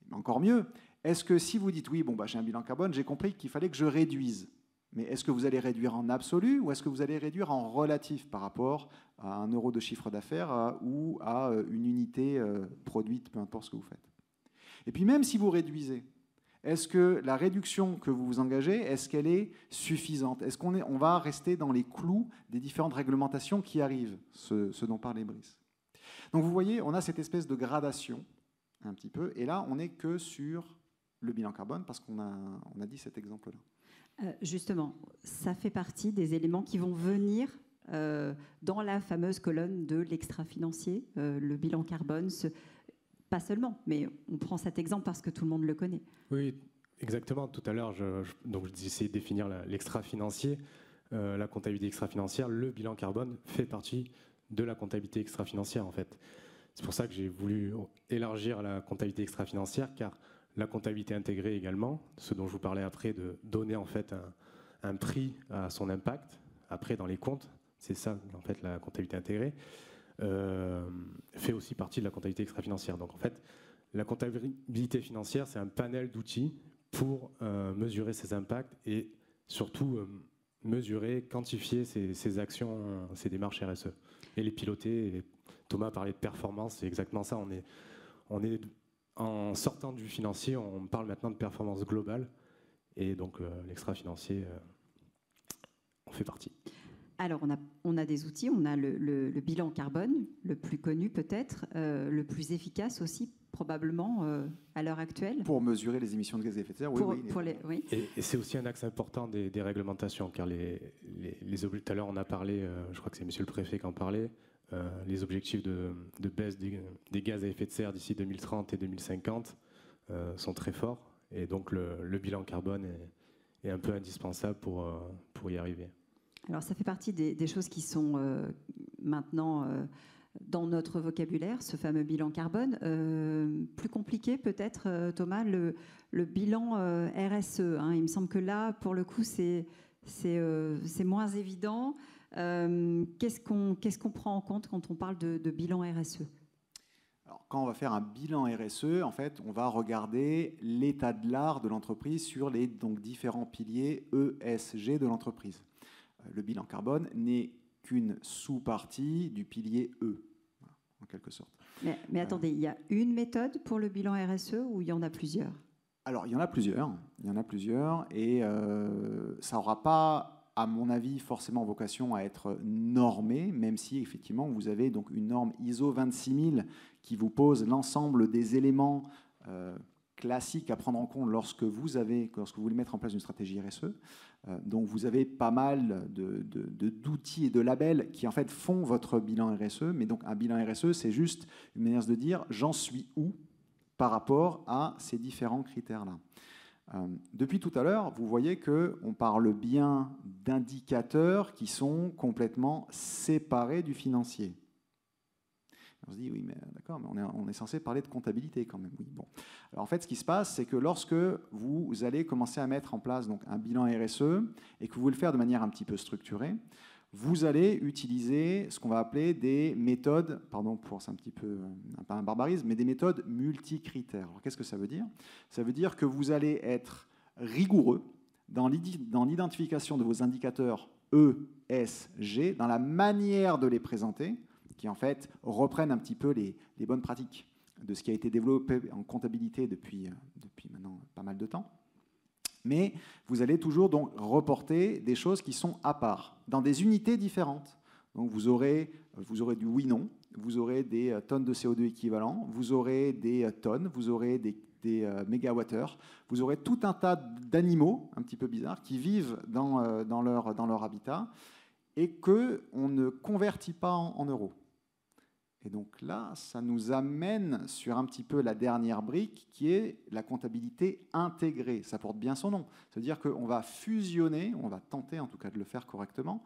Mais encore mieux, est-ce que si vous dites oui, bon, bah, j'ai un bilan carbone, j'ai compris qu'il fallait que je réduise. Mais est-ce que vous allez réduire en absolu ou est-ce que vous allez réduire en relatif par rapport à 1 euro de chiffre d'affaires ou à une unité produite, peu importe ce que vous faites? Et puis même si vous réduisez, est-ce que la réduction que vous vous engagez, est-ce qu'elle est suffisante? Est-ce qu'on va rester dans les clous des différentes réglementations qui arrivent, ce dont parlait Brice? Donc vous voyez, on a cette espèce de gradation un petit peu, et là on n'est que sur le bilan carbone parce qu'on a dit cet exemple-là. Justement, ça fait partie des éléments qui vont venir dans la fameuse colonne de l'extra-financier, le bilan carbone, pas seulement, mais on prend cet exemple parce que tout le monde le connaît. Oui, exactement. Tout à l'heure, donc j'essayais de définir l'extra-financier, la comptabilité extra-financière. Le bilan carbone fait partie de la comptabilité extra-financière, en fait. C'est pour ça que j'ai voulu élargir la comptabilité extra-financière, car la comptabilité intégrée également, ce dont je vous parlais après, de donner en fait un prix à son impact, après dans les comptes, c'est ça en fait la comptabilité intégrée, fait aussi partie de la comptabilité extra-financière. Donc en fait, la comptabilité financière, c'est un panel d'outils pour mesurer ses impacts et surtout mesurer, quantifier ses actions, ses démarches RSE et les piloter. Et Thomas parlait de performance, c'est exactement ça. On est en sortant du financier, on parle maintenant de performance globale et donc l'extra-financier en fait partie. Alors, on a des outils, on a le bilan carbone, le plus connu peut-être, le plus efficace aussi, probablement, à l'heure actuelle. Pour mesurer les émissions de gaz à effet de serre, oui. Et c'est aussi un axe important des réglementations, car tout à l'heure on a parlé, je crois que c'est monsieur le préfet qui en parlait, les objectifs de baisse des gaz à effet de serre d'ici 2030 et 2050 sont très forts, et donc le bilan carbone est un peu indispensable pour y arriver. Alors, ça fait partie des choses qui sont maintenant dans notre vocabulaire, ce fameux bilan carbone. Plus compliqué peut-être, Thomas, le bilan RSE. Hein. Il me semble que là, pour le coup, c'est moins évident. Qu'est-ce qu'on prend en compte quand on parle de bilan RSE ? Alors, quand on va faire un bilan RSE, en fait, on va regarder l'état de l'art de l'entreprise sur les différents piliers ESG de l'entreprise. Le bilan carbone n'est qu'une sous-partie du pilier E, en quelque sorte. Mais attendez, il y a une méthode pour le bilan RSE ou il y en a plusieurs ? Alors, il y en a plusieurs, et ça n'aura pas, à mon avis, forcément vocation à être normé, même si, effectivement, vous avez donc une norme ISO 26000 qui vous pose l'ensemble des éléments classiques à prendre en compte lorsque vous voulez mettre en place une stratégie RSE. Donc vous avez pas mal d'outils et de labels qui en fait font votre bilan RSE, mais donc un bilan RSE, c'est juste une manière de dire j'en suis où par rapport à ces différents critères-là. Depuis tout à l'heure, vous voyez qu'on parle bien d'indicateurs qui sont complètement séparés du financier. On se dit, oui, mais d'accord, mais on est censé parler de comptabilité quand même. Oui, bon. Alors en fait, ce qui se passe, c'est que lorsque vous allez commencer à mettre en place donc, un bilan RSE et que vous voulez le faire de manière un petit peu structurée, vous allez utiliser ce qu'on va appeler des méthodes, pardon pour c'est un petit peu pas un barbarisme, mais des méthodes multicritères. Alors qu'est-ce que ça veut dire ? Ça veut dire que vous allez être rigoureux dans l'identification de vos indicateurs E, S, G, dans la manière de les présenter, qui en fait reprennent un petit peu les bonnes pratiques de ce qui a été développé en comptabilité depuis maintenant pas mal de temps. Mais vous allez toujours donc reporter des choses qui sont à part, dans des unités différentes. Donc vous aurez du oui-non, vous aurez des tonnes de CO2 équivalents, vous aurez des tonnes, vous aurez des mégawattheures, vous aurez tout un tas d'animaux un petit peu bizarres qui vivent dans leur habitat et qu'on ne convertit pas en euros. Et donc là, ça nous amène sur un petit peu la dernière brique qui est la comptabilité intégrée. Ça porte bien son nom. C'est-à-dire qu'on va fusionner, on va tenter en tout cas de le faire correctement,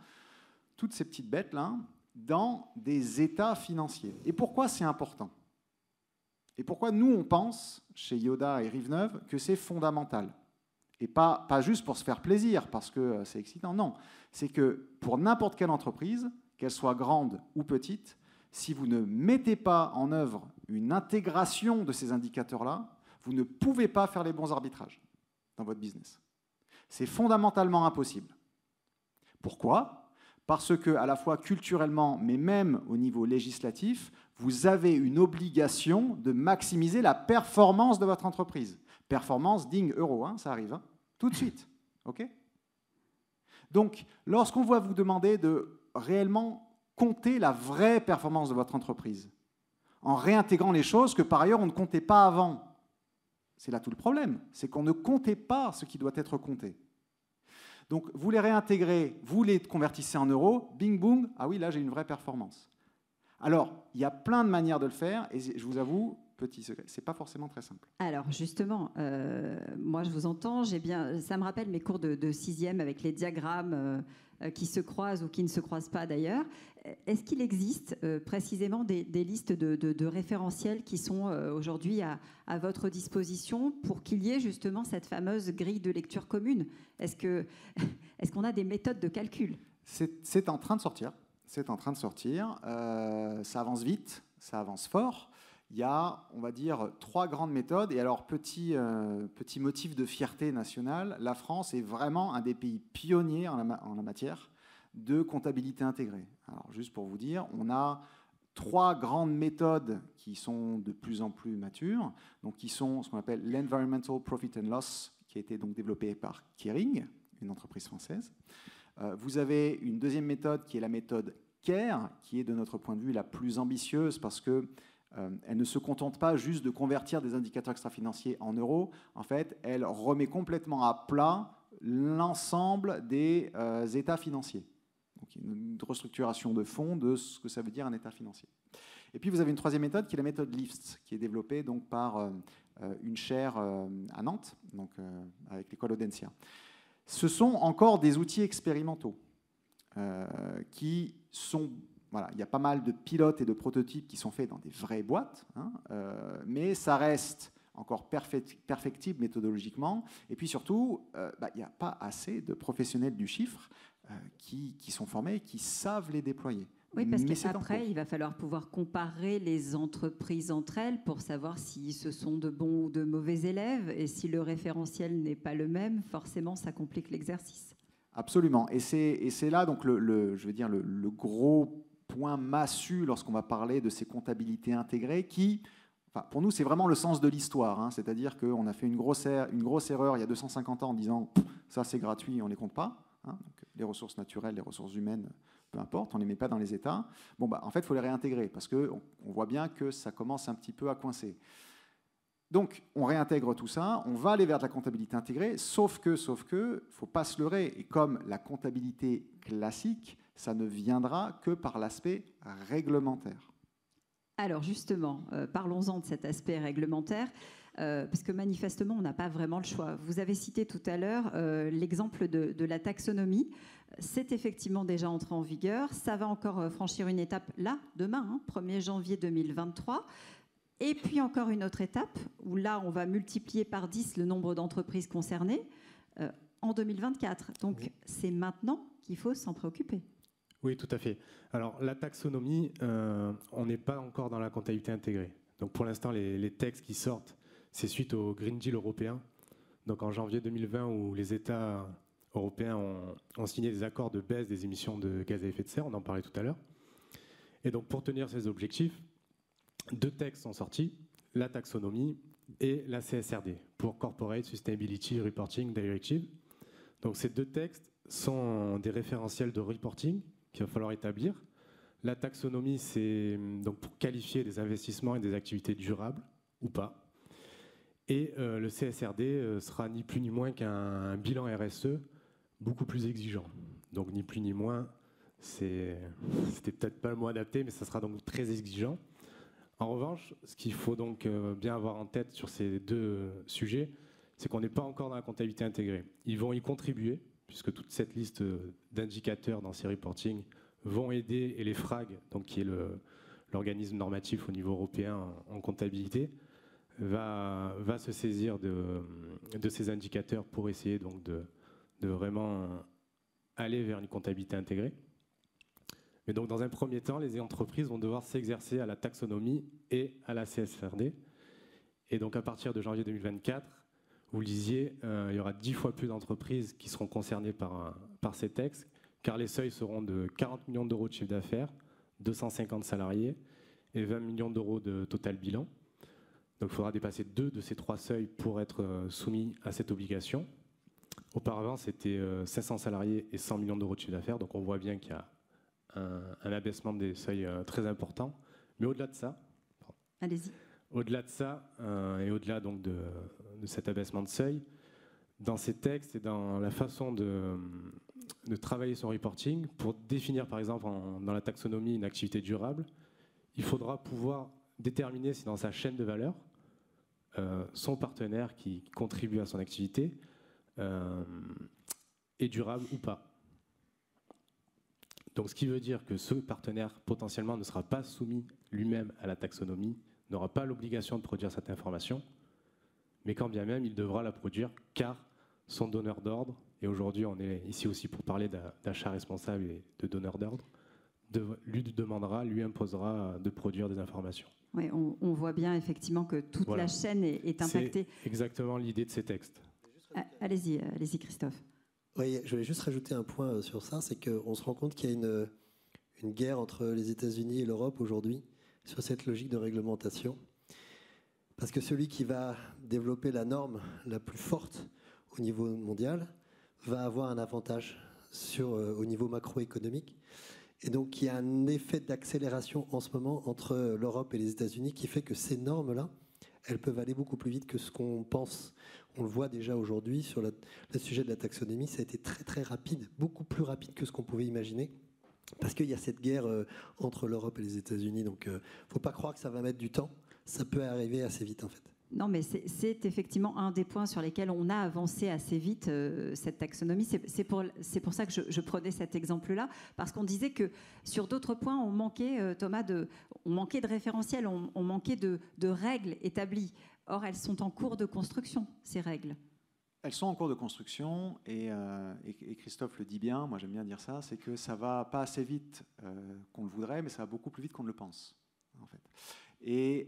toutes ces petites bêtes-là dans des états financiers. Et pourquoi c'est important ? Et pourquoi nous, on pense, chez Yoda et Rive-Neuve, que c'est fondamental? Et pas juste pour se faire plaisir, parce que c'est excitant, non. C'est que pour n'importe quelle entreprise, qu'elle soit grande ou petite, si vous ne mettez pas en œuvre une intégration de ces indicateurs-là, vous ne pouvez pas faire les bons arbitrages dans votre business. C'est fondamentalement impossible. Pourquoi? Parce que, à la fois culturellement, mais même au niveau législatif, vous avez une obligation de maximiser la performance de votre entreprise. Performance digne euro, hein, ça arrive, hein, tout de suite. Okay? Donc, lorsqu'on va vous demander de réellement compter la vraie performance de votre entreprise, en réintégrant les choses que par ailleurs on ne comptait pas avant, c'est là tout le problème, c'est qu'on ne comptait pas ce qui doit être compté. Donc, vous les réintégrez, vous les convertissez en euros, bing, boom, ah oui, là j'ai une vraie performance. Alors, il y a plein de manières de le faire, et je vous avoue, petit secret, c'est pas forcément très simple. Alors justement, moi je vous entends, ça me rappelle mes cours de sixième avec les diagrammes qui se croisent ou qui ne se croisent pas d'ailleurs. Est-ce qu'il existe précisément des listes de référentiels qui sont aujourd'hui à votre disposition pour qu'il y ait justement cette fameuse grille de lecture commune? Est-ce qu'on a des méthodes de calcul? C'est en train de sortir. C'est en train de sortir. Ça avance vite, ça avance fort. Il y a, on va dire, 3 grandes méthodes. Et alors, petit motif de fierté nationale, la France est vraiment un des pays pionniers en la matière de comptabilité intégrée. Alors, juste pour vous dire, on a 3 grandes méthodes qui sont de plus en plus matures, donc qui sont ce qu'on appelle l'Environmental Profit and Loss, qui a été donc développée par Kering, une entreprise française. Vous avez une deuxième méthode qui est la méthode CARE, qui est de notre point de vue la plus ambitieuse parce que elle ne se contente pas juste de convertir des indicateurs extra-financiers en euros. En fait, elle remet complètement à plat l'ensemble des états financiers. Donc, une restructuration de fonds de ce que ça veut dire un état financier. Et puis, vous avez une troisième méthode qui est la méthode LIFT, qui est développée donc, par une chaire à Nantes, donc, avec l'école Audencia. Ce sont encore des outils expérimentaux qui sont... Voilà, il y a pas mal de pilotes et de prototypes qui sont faits dans des vraies boîtes, hein, mais ça reste encore perfectible méthodologiquement. Et puis surtout, il n'y a pas assez de professionnels du chiffre qui sont formés et qui savent les déployer. Oui, parce qu'après, il va falloir pouvoir comparer les entreprises entre elles pour savoir si ce sont de bons ou de mauvais élèves. Et si le référentiel n'est pas le même, forcément, ça complique l'exercice. Absolument. Et c'est là donc je veux dire, le gros point massu lorsqu'on va parler de ces comptabilités intégrées qui, enfin, pour nous, c'est vraiment le sens de l'histoire. Hein, c'est-à-dire qu'on a fait une grosse erreur il y a 250 ans en disant « ça, c'est gratuit, on ne les compte pas hein, ». Donc, les ressources naturelles, les ressources humaines, peu importe, on ne les met pas dans les États. Bon, en fait, il faut les réintégrer parce qu'on voit bien que ça commence un petit peu à coincer. Donc, on réintègre tout ça, on va aller vers de la comptabilité intégrée, sauf que, il ne faut pas se leurrer. Et comme la comptabilité classique, ça ne viendra que par l'aspect réglementaire. Alors justement, parlons-en de cet aspect réglementaire, parce que manifestement, on n'a pas vraiment le choix. Vous avez cité tout à l'heure l'exemple de la taxonomie. C'est effectivement déjà entré en vigueur. Ça va encore franchir une étape là, demain, 1er janvier 2023. Et puis encore une autre étape, où là, on va multiplier par 10 le nombre d'entreprises concernées en 2024. Donc, oui. C'est maintenant qu'il faut s'en préoccuper. Oui, tout à fait. Alors, la taxonomie, on n'est pas encore dans la comptabilité intégrée. Donc, pour l'instant, les textes qui sortent, c'est suite au Green Deal européen. Donc, en janvier 2020, où les États européens ont signé des accords de baisse des émissions de gaz à effet de serre, on en parlait tout à l'heure. Et donc, pour tenir ces objectifs, 2 textes sont sortis, la taxonomie et la CSRD, pour Corporate Sustainability Reporting Directive. Donc, ces 2 textes sont des référentiels de reporting qu'il va falloir établir. La taxonomie, c'est donc pour qualifier des investissements et des activités durables ou pas. Et le CSRD sera ni plus ni moins qu'un bilan RSE beaucoup plus exigeant. Donc ni plus ni moins, c'était peut-être pas le mot adapté, mais ça sera donc très exigeant. En revanche, ce qu'il faut donc bien avoir en tête sur ces 2 sujets, c'est qu'on n'est pas encore dans la comptabilité intégrée. Ils vont y contribuer, puisque toute cette liste d'indicateurs dans ces reportings vont aider, et les FRAG, donc qui est l'organisme normatif au niveau européen en comptabilité, va se saisir de ces indicateurs pour essayer donc de vraiment aller vers une comptabilité intégrée. Mais donc, dans un premier temps, les entreprises vont devoir s'exercer à la taxonomie et à la CSRD. Et donc, à partir de janvier 2024, vous le disiez, il y aura 10 fois plus d'entreprises qui seront concernées par ces textes, car les seuils seront de 40 millions d'euros de chiffre d'affaires, 250 salariés et 20 millions d'euros de total bilan. Donc, il faudra dépasser 2 de ces 3 seuils pour être soumis à cette obligation. Auparavant, c'était 500 salariés et 100 millions d'euros de chiffre d'affaires. Donc, on voit bien qu'il y a un abaissement des seuils très important. Mais au-delà de ça, allez-y. Au-delà de ça, et au-delà donc de cet abaissement de seuil, dans ces textes et dans la façon de travailler son reporting, pour définir par exemple dans la taxonomie une activité durable, il faudra pouvoir déterminer si dans sa chaîne de valeur, son partenaire qui contribue à son activité est durable ou pas. Donc, ce qui veut dire que ce partenaire potentiellement ne sera pas soumis lui-même à la taxonomie, n'aura pas l'obligation de produire cette information, mais quand bien même il devra la produire car son donneur d'ordre, et aujourd'hui on est ici aussi pour parler d'achat responsable et de donneur d'ordre, lui demandera, lui imposera de produire des informations. Oui, on voit bien effectivement que toute la chaîne est impactée. C'est exactement l'idée de ces textes. Allez-y, Christophe. Oui, je voulais juste rajouter un point sur ça, c'est qu'on se rend compte qu'il y a une guerre entre les États-Unis et l'Europe aujourd'hui sur cette logique de réglementation. Parce que celui qui va développer la norme la plus forte au niveau mondial va avoir un avantage au niveau macroéconomique. Et donc, il y a un effet d'accélération en ce moment entre l'Europe et les États-Unis qui fait que ces normes-là, elles peuvent aller beaucoup plus vite que ce qu'on pense. On le voit déjà aujourd'hui sur le sujet de la taxonomie, ça a été très très rapide, beaucoup plus rapide que ce qu'on pouvait imaginer, parce qu'il y a cette guerre entre l'Europe et les États-Unis. Donc, il ne faut pas croire que ça va mettre du temps, ça peut arriver assez vite en fait. Non, mais c'est effectivement un des points sur lesquels on a avancé assez vite, cette taxonomie. C'est pour ça que je prenais cet exemple-là, parce qu'on disait que sur d'autres points, on manquait, Thomas, on manquait de référentiels, on manquait de règles établies. Or, elles sont en cours de construction, ces règles. Elles sont en cours de construction, et Christophe le dit bien, moi j'aime bien dire ça, c'est que ça ne va pas assez vite qu'on le voudrait, mais ça va beaucoup plus vite qu'on ne le pense, en fait. Et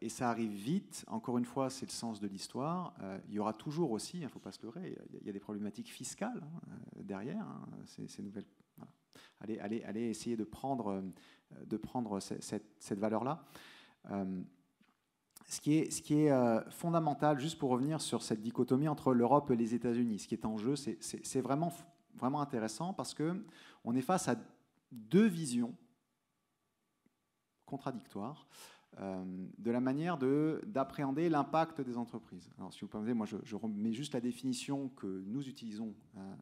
ça arrive vite. Encore une fois, c'est le sens de l'histoire. Il y aura toujours aussi, il ne faut pas se leurrer, il y a des problématiques fiscales derrière. Ces nouvelles. Voilà. Allez essayer de prendre cette valeur-là. Ce qui est fondamental, juste pour revenir sur cette dichotomie entre l'Europe et les États-Unis, ce qui est en jeu, c'est vraiment intéressant parce qu'on est face à deux visions contradictoire de la manière d'appréhender l'impact des entreprises. Alors, si vous permettez, moi, je remets juste la définition que nous utilisons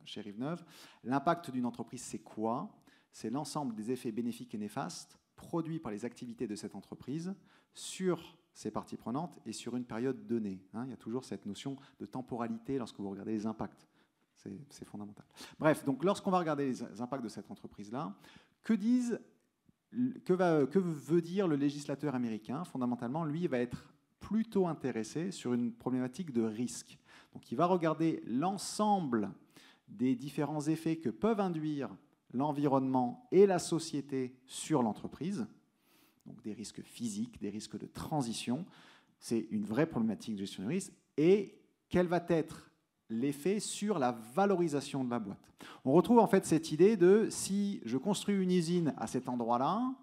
chez Rive-Neuve. L'impact d'une entreprise, c'est quoi? C'est l'ensemble des effets bénéfiques et néfastes produits par les activités de cette entreprise sur ses parties prenantes et sur une période donnée. Il y a toujours cette notion de temporalité lorsque vous regardez les impacts. C'est fondamental. Bref, donc lorsqu'on va regarder les impacts de cette entreprise-là, que veut dire le législateur américain? Fondamentalement, lui, il va être plutôt intéressé sur une problématique de risque. Donc, il va regarder l'ensemble des différents effets que peuvent induire l'environnement et la société sur l'entreprise. Donc, des risques physiques, des risques de transition. C'est une vraie problématique de gestion du risque. Et quel va être l'effet sur la valorisation de la boîte. On retrouve en fait cette idée de si je construis une usine à cet endroit-là,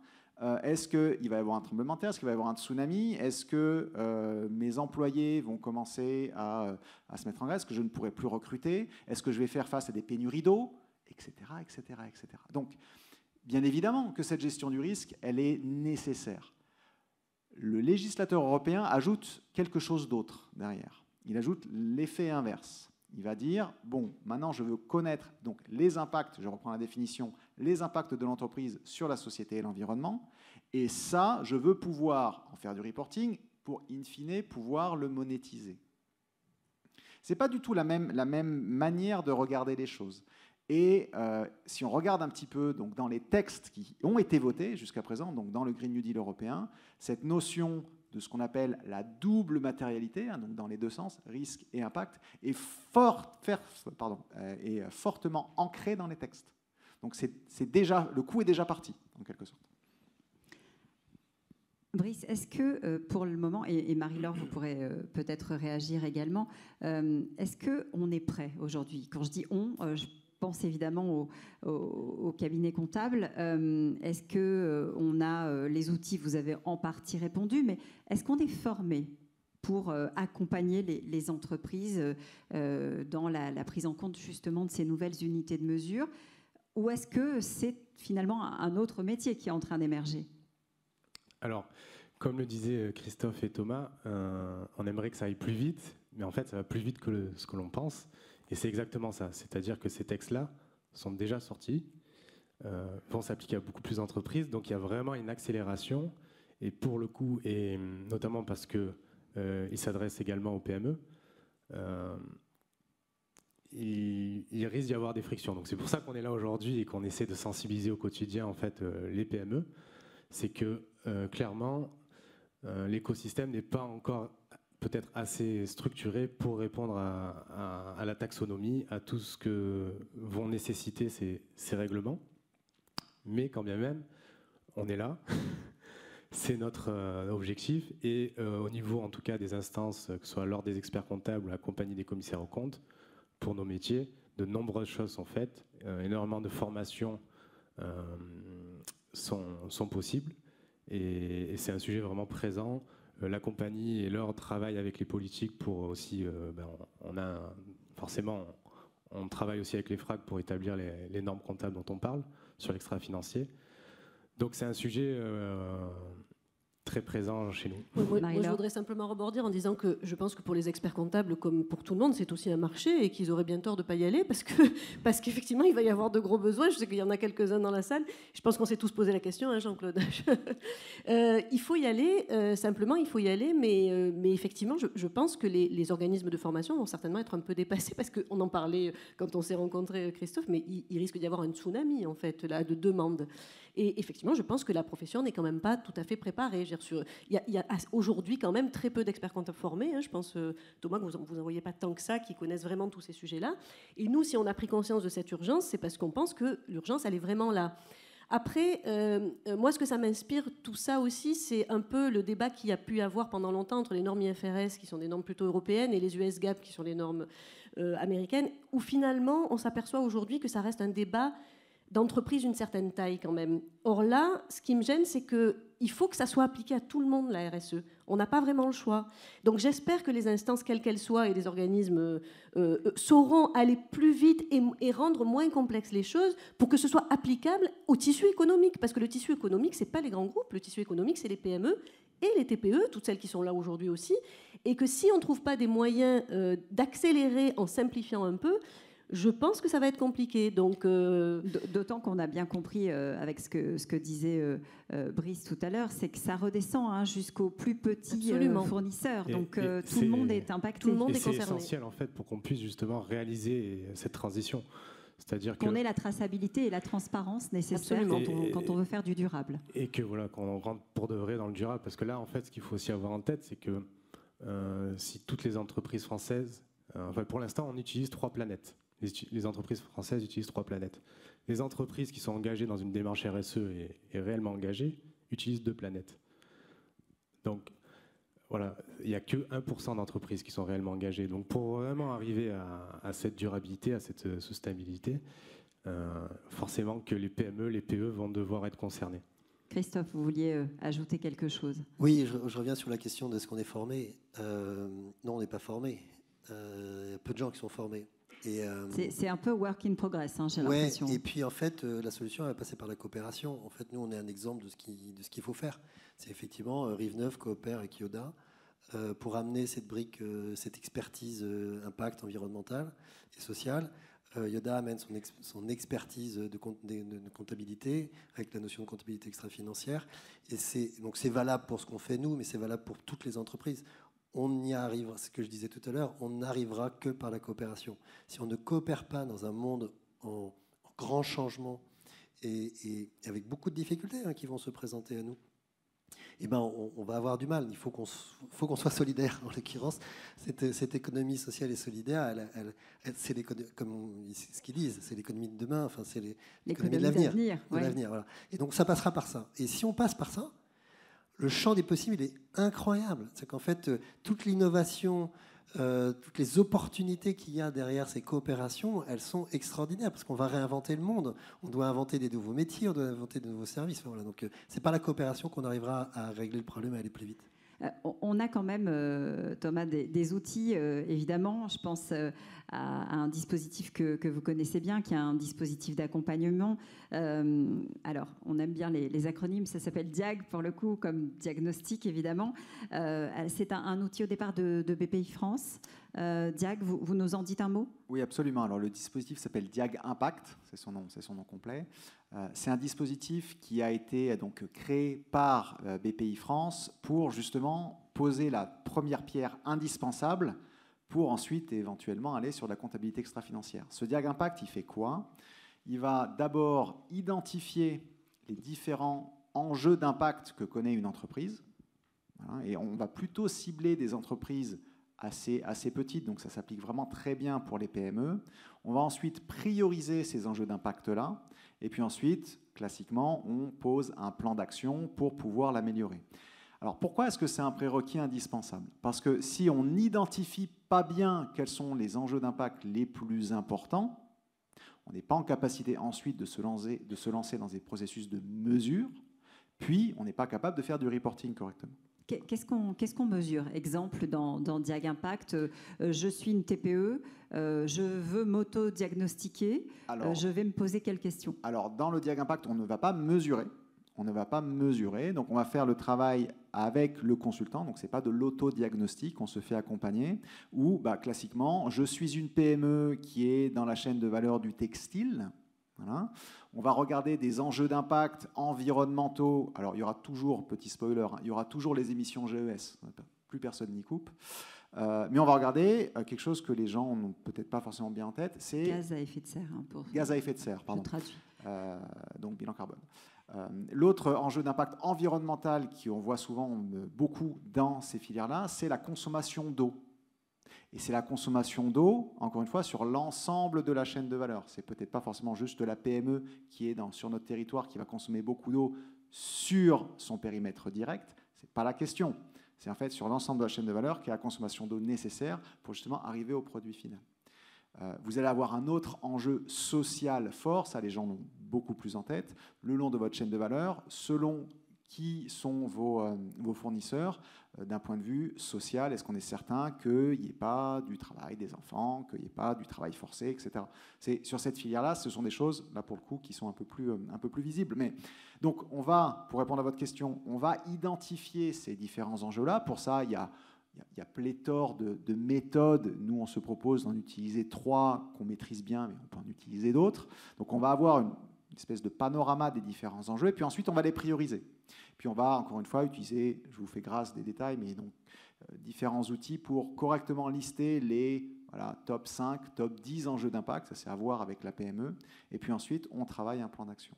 est-ce qu'il va y avoir un tremblement de terre, est-ce qu'il va y avoir un tsunami, est-ce que mes employés vont commencer à se mettre en grève, est-ce que je ne pourrai plus recruter, est-ce que je vais faire face à des pénuries d'eau, etc., etc., etc. Donc, bien évidemment que cette gestion du risque, elle est nécessaire. Le législateur européen ajoute quelque chose d'autre derrière. Il ajoute l'effet inverse. Il va dire, bon, maintenant je veux connaître donc, les impacts, je reprends la définition, les impacts de l'entreprise sur la société et l'environnement, et ça, je veux pouvoir en faire du reporting pour, in fine, pouvoir le monétiser. Ce n'est pas du tout la même manière de regarder les choses. Et si on regarde un petit peu donc, dans les textes qui ont été votés jusqu'à présent, donc dans le Green New Deal européen, cette notion de ce qu'on appelle la double matérialité, hein, donc dans les deux sens, risque et impact, est fortement ancré dans les textes. Donc le coup est déjà parti, en quelque sorte. Brice, est-ce que pour le moment, et Marie-Laure, vous pourrez peut-être réagir également, est-ce qu'on est prêt aujourd'hui? Quand je dis on, je pense évidemment au cabinet comptable. Est-ce qu'on a les outils? Vous avez en partie répondu, mais est-ce qu'on est formé pour accompagner les entreprises dans la prise en compte justement de ces nouvelles unités de mesure? Ou est-ce que c'est finalement un autre métier qui est en train d'émerger? Alors, comme le disaient Christophe et Thomas, on aimerait que ça aille plus vite, mais en fait, ça va plus vite que ce que l'on pense. Et c'est exactement ça. C'est-à-dire que ces textes-là sont déjà sortis, vont s'appliquer à beaucoup plus d'entreprises. Donc, il y a vraiment une accélération. Et pour le coup, et notamment parce qu'ils s'adressent également aux PME, il risque d'y avoir des frictions. Donc, c'est pour ça qu'on est là aujourd'hui et qu'on essaie de sensibiliser au quotidien en fait, les PME. C'est que clairement, l'écosystème n'est pas encore peut-être assez structuré pour répondre à la taxonomie, à tout ce que vont nécessiter ces règlements. Mais quand bien même, on est là. C'est notre objectif. Et au niveau, en tout cas, des instances, que ce soit l'ordre des experts comptables ou la compagnie des commissaires aux comptes, pour nos métiers, de nombreuses choses sont faites. Énormément de formations sont possibles. Et c'est un sujet vraiment présent. La compagnie et l'ordre travaillent avec les politiques pour aussi... on travaille aussi avec les FRAC pour établir les normes comptables dont on parle sur l'extra-financier. Donc c'est un sujet très présent chez nous. Moi, je voudrais simplement rebondir en disant que je pense que pour les experts comptables, comme pour tout le monde, c'est aussi un marché et qu'ils auraient bien tort de ne pas y aller parce qu'effectivement, il va y avoir de gros besoins. Je sais qu'il y en a quelques-uns dans la salle. Je pense qu'on s'est tous posé la question, hein, Jean-Claude. Il faut y aller, simplement, il faut y aller, mais effectivement, je pense que les organismes de formation vont certainement être un peu dépassés parce qu'on en parlait quand on s'est rencontrés, Christophe, mais il risque d'y avoir un tsunami, en fait, là, de demandes. Et effectivement, je pense que la profession n'est quand même pas tout à fait préparée. Il y a aujourd'hui quand même très peu d'experts comptables formés. Hein. Je pense, Thomas, que vous n'en voyez pas tant que ça, qui connaissent vraiment tous ces sujets-là. Et nous, si on a pris conscience de cette urgence, c'est parce qu'on pense que l'urgence, elle est vraiment là. Après, moi, ce que ça m'inspire, tout ça aussi, c'est un peu le débat qu'il y a pu y avoir pendant longtemps entre les normes IFRS, qui sont des normes plutôt européennes, et les US GAAP, qui sont les normes américaines, où finalement, on s'aperçoit aujourd'hui que ça reste un débat d'entreprise d'une certaine taille quand même. Or là, ce qui me gêne, c'est qu'il faut que ça soit appliqué à tout le monde, la RSE. On n'a pas vraiment le choix. Donc j'espère que les instances, quelles qu'elles soient, et les organismes sauront aller plus vite et rendre moins complexes les choses pour que ce soit applicable au tissu économique. Parce que le tissu économique, ce n'est pas les grands groupes. Le tissu économique, c'est les PME et les TPE, toutes celles qui sont là aujourd'hui aussi. Et que si on ne trouve pas des moyens d'accélérer en simplifiant un peu, je pense que ça va être compliqué. Donc, d'autant qu'on a bien compris avec ce que disait Brice tout à l'heure, c'est que ça redescend jusqu'au plus petit fournisseur. Donc tout le monde est impacté. Tout le monde est concerné. C'est essentiel en fait pour qu'on puisse justement réaliser cette transition. C'est-à-dire qu'on ait la traçabilité et la transparence nécessaires quand on veut faire du durable. Et que voilà, qu'on rentre pour de vrai dans le durable. Parce que là, en fait, ce qu'il faut aussi avoir en tête, c'est que si toutes les entreprises françaises, pour l'instant, on utilise 3 planètes. Les entreprises françaises utilisent 3 planètes. Les entreprises qui sont engagées dans une démarche RSE et réellement engagées utilisent 2 planètes. Donc, voilà, il n'y a que 1% d'entreprises qui sont réellement engagées. Donc, pour vraiment arriver à cette durabilité, à cette soutenabilité, forcément que les PME, les PE vont devoir être concernés. Christophe, vous vouliez ajouter quelque chose? Oui, je reviens sur la question de ce qu'on est formé. Non, on n'est pas formé. Il y a peu de gens qui sont formés. C'est un peu work in progress, j'ai l'impression. Et puis en fait, la solution elle va passer par la coopération. En fait, nous, on est un exemple de ce qu'il faut faire. C'est effectivement Rive-Neuve coopère avec Yoda pour amener cette brique, cette expertise impact environnemental et social. Yoda amène son expertise de comptabilité avec la notion de comptabilité extra-financière. Et donc c'est valable pour ce qu'on fait nous, mais c'est valable pour toutes les entreprises. On y arrivera, ce que je disais tout à l'heure, on n'arrivera que par la coopération. Si on ne coopère pas dans un monde en grand changement et avec beaucoup de difficultés qui vont se présenter à nous, eh ben, on va avoir du mal. Il faut qu'on soit solidaire. En l'occurrence, cette économie sociale et solidaire, c'est comme ce qu'ils disent, c'est l'économie de demain, enfin, c'est l'économie de l'avenir. Voilà. Et donc, ça passera par ça. Et si on passe par ça, le champ des possibles, il est incroyable. C'est qu'en fait, toute l'innovation, toutes les opportunités qu'il y a derrière ces coopérations, elles sont extraordinaires parce qu'on va réinventer le monde. On doit inventer des nouveaux métiers, on doit inventer de nouveaux services. Voilà. Donc, c'est par la coopération qu'on arrivera à régler le problème et à aller plus vite. On a quand même, Thomas, des outils, évidemment. Je pense à un dispositif que vous connaissez bien, qui est un dispositif d'accompagnement. Alors, on aime bien les acronymes, ça s'appelle DIAG, pour le coup, comme diagnostic, évidemment. C'est un outil au départ de BPI France. DIAG, vous nous en dites un mot ? Oui, absolument. Alors, le dispositif s'appelle DIAG Impact, c'est son nom complet. C'est un dispositif qui a été donc créé par BPI France pour justement poser la première pierre indispensable pour ensuite éventuellement aller sur la comptabilité extra-financière. Ce DIAG Impact, il fait quoi ? Il va d'abord identifier les différents enjeux d'impact que connaît une entreprise. Voilà, et on va plutôt cibler des entreprises assez petites, donc ça s'applique vraiment très bien pour les PME. On va ensuite prioriser ces enjeux d'impact-là. Et puis ensuite, classiquement, on pose un plan d'action pour pouvoir l'améliorer. Alors pourquoi est-ce que c'est un prérequis indispensable ? Parce que si on n'identifie pas bien quels sont les enjeux d'impact les plus importants, on n'est pas en capacité ensuite de se lancer dans des processus de mesure, puis on n'est pas capable de faire du reporting correctement. Qu'est-ce qu'on mesure ? Exemple, dans DIAG Impact, je suis une TPE, je veux m'auto-diagnostiquer, je vais me poser quelles questions ? Alors, dans le DIAG Impact, on ne va pas mesurer. Donc on va faire le travail avec le consultant, donc ce n'est pas de l'autodiagnostic, on se fait accompagner, ou classiquement, je suis une PME qui est dans la chaîne de valeur du textile. Voilà. On va regarder des enjeux d'impact environnementaux. Alors il y aura toujours, petit spoiler, il y aura toujours les émissions GES, plus personne n'y coupe. Mais on va regarder quelque chose que les gens n'ont peut-être pas forcément bien en tête, c'est... Gaz à effet de serre. Gaz à effet de serre, pardon. Je traduis. Donc bilan carbone. L'autre enjeu d'impact environnemental qu'on voit souvent beaucoup dans ces filières-là, c'est la consommation d'eau. Et c'est la consommation d'eau, encore une fois, sur l'ensemble de la chaîne de valeur. C'est peut-être pas forcément juste la PME qui est sur notre territoire qui va consommer beaucoup d'eau sur son périmètre direct. Ce n'est pas la question. C'est en fait sur l'ensemble de la chaîne de valeur qui est la consommation d'eau nécessaire pour justement arriver au produit final. Vous allez avoir un autre enjeu social fort, ça les gens l'ont beaucoup plus en tête, le long de votre chaîne de valeur, selon qui sont vos fournisseurs d'un point de vue social. Est-ce qu'on est certain qu'il n'y ait pas du travail des enfants, qu'il n'y ait pas du travail forcé, etc. Sur cette filière-là, ce sont des choses, là pour le coup, qui sont un peu plus visibles. Mais, donc, pour répondre à votre question, on va identifier ces différents enjeux-là. Pour ça, il y a pléthore de méthodes. Nous, on se propose d'en utiliser 3 qu'on maîtrise bien, mais on peut en utiliser d'autres. Donc, on va avoir une espèce de panorama des différents enjeux, et puis ensuite, on va les prioriser. Puis, on va, encore une fois, utiliser, je vous fais grâce des détails, mais donc différents outils pour correctement lister les top 5, top 10 enjeux d'impact. Ça, c'est à voir avec la PME. Et puis ensuite, on travaille un plan d'action.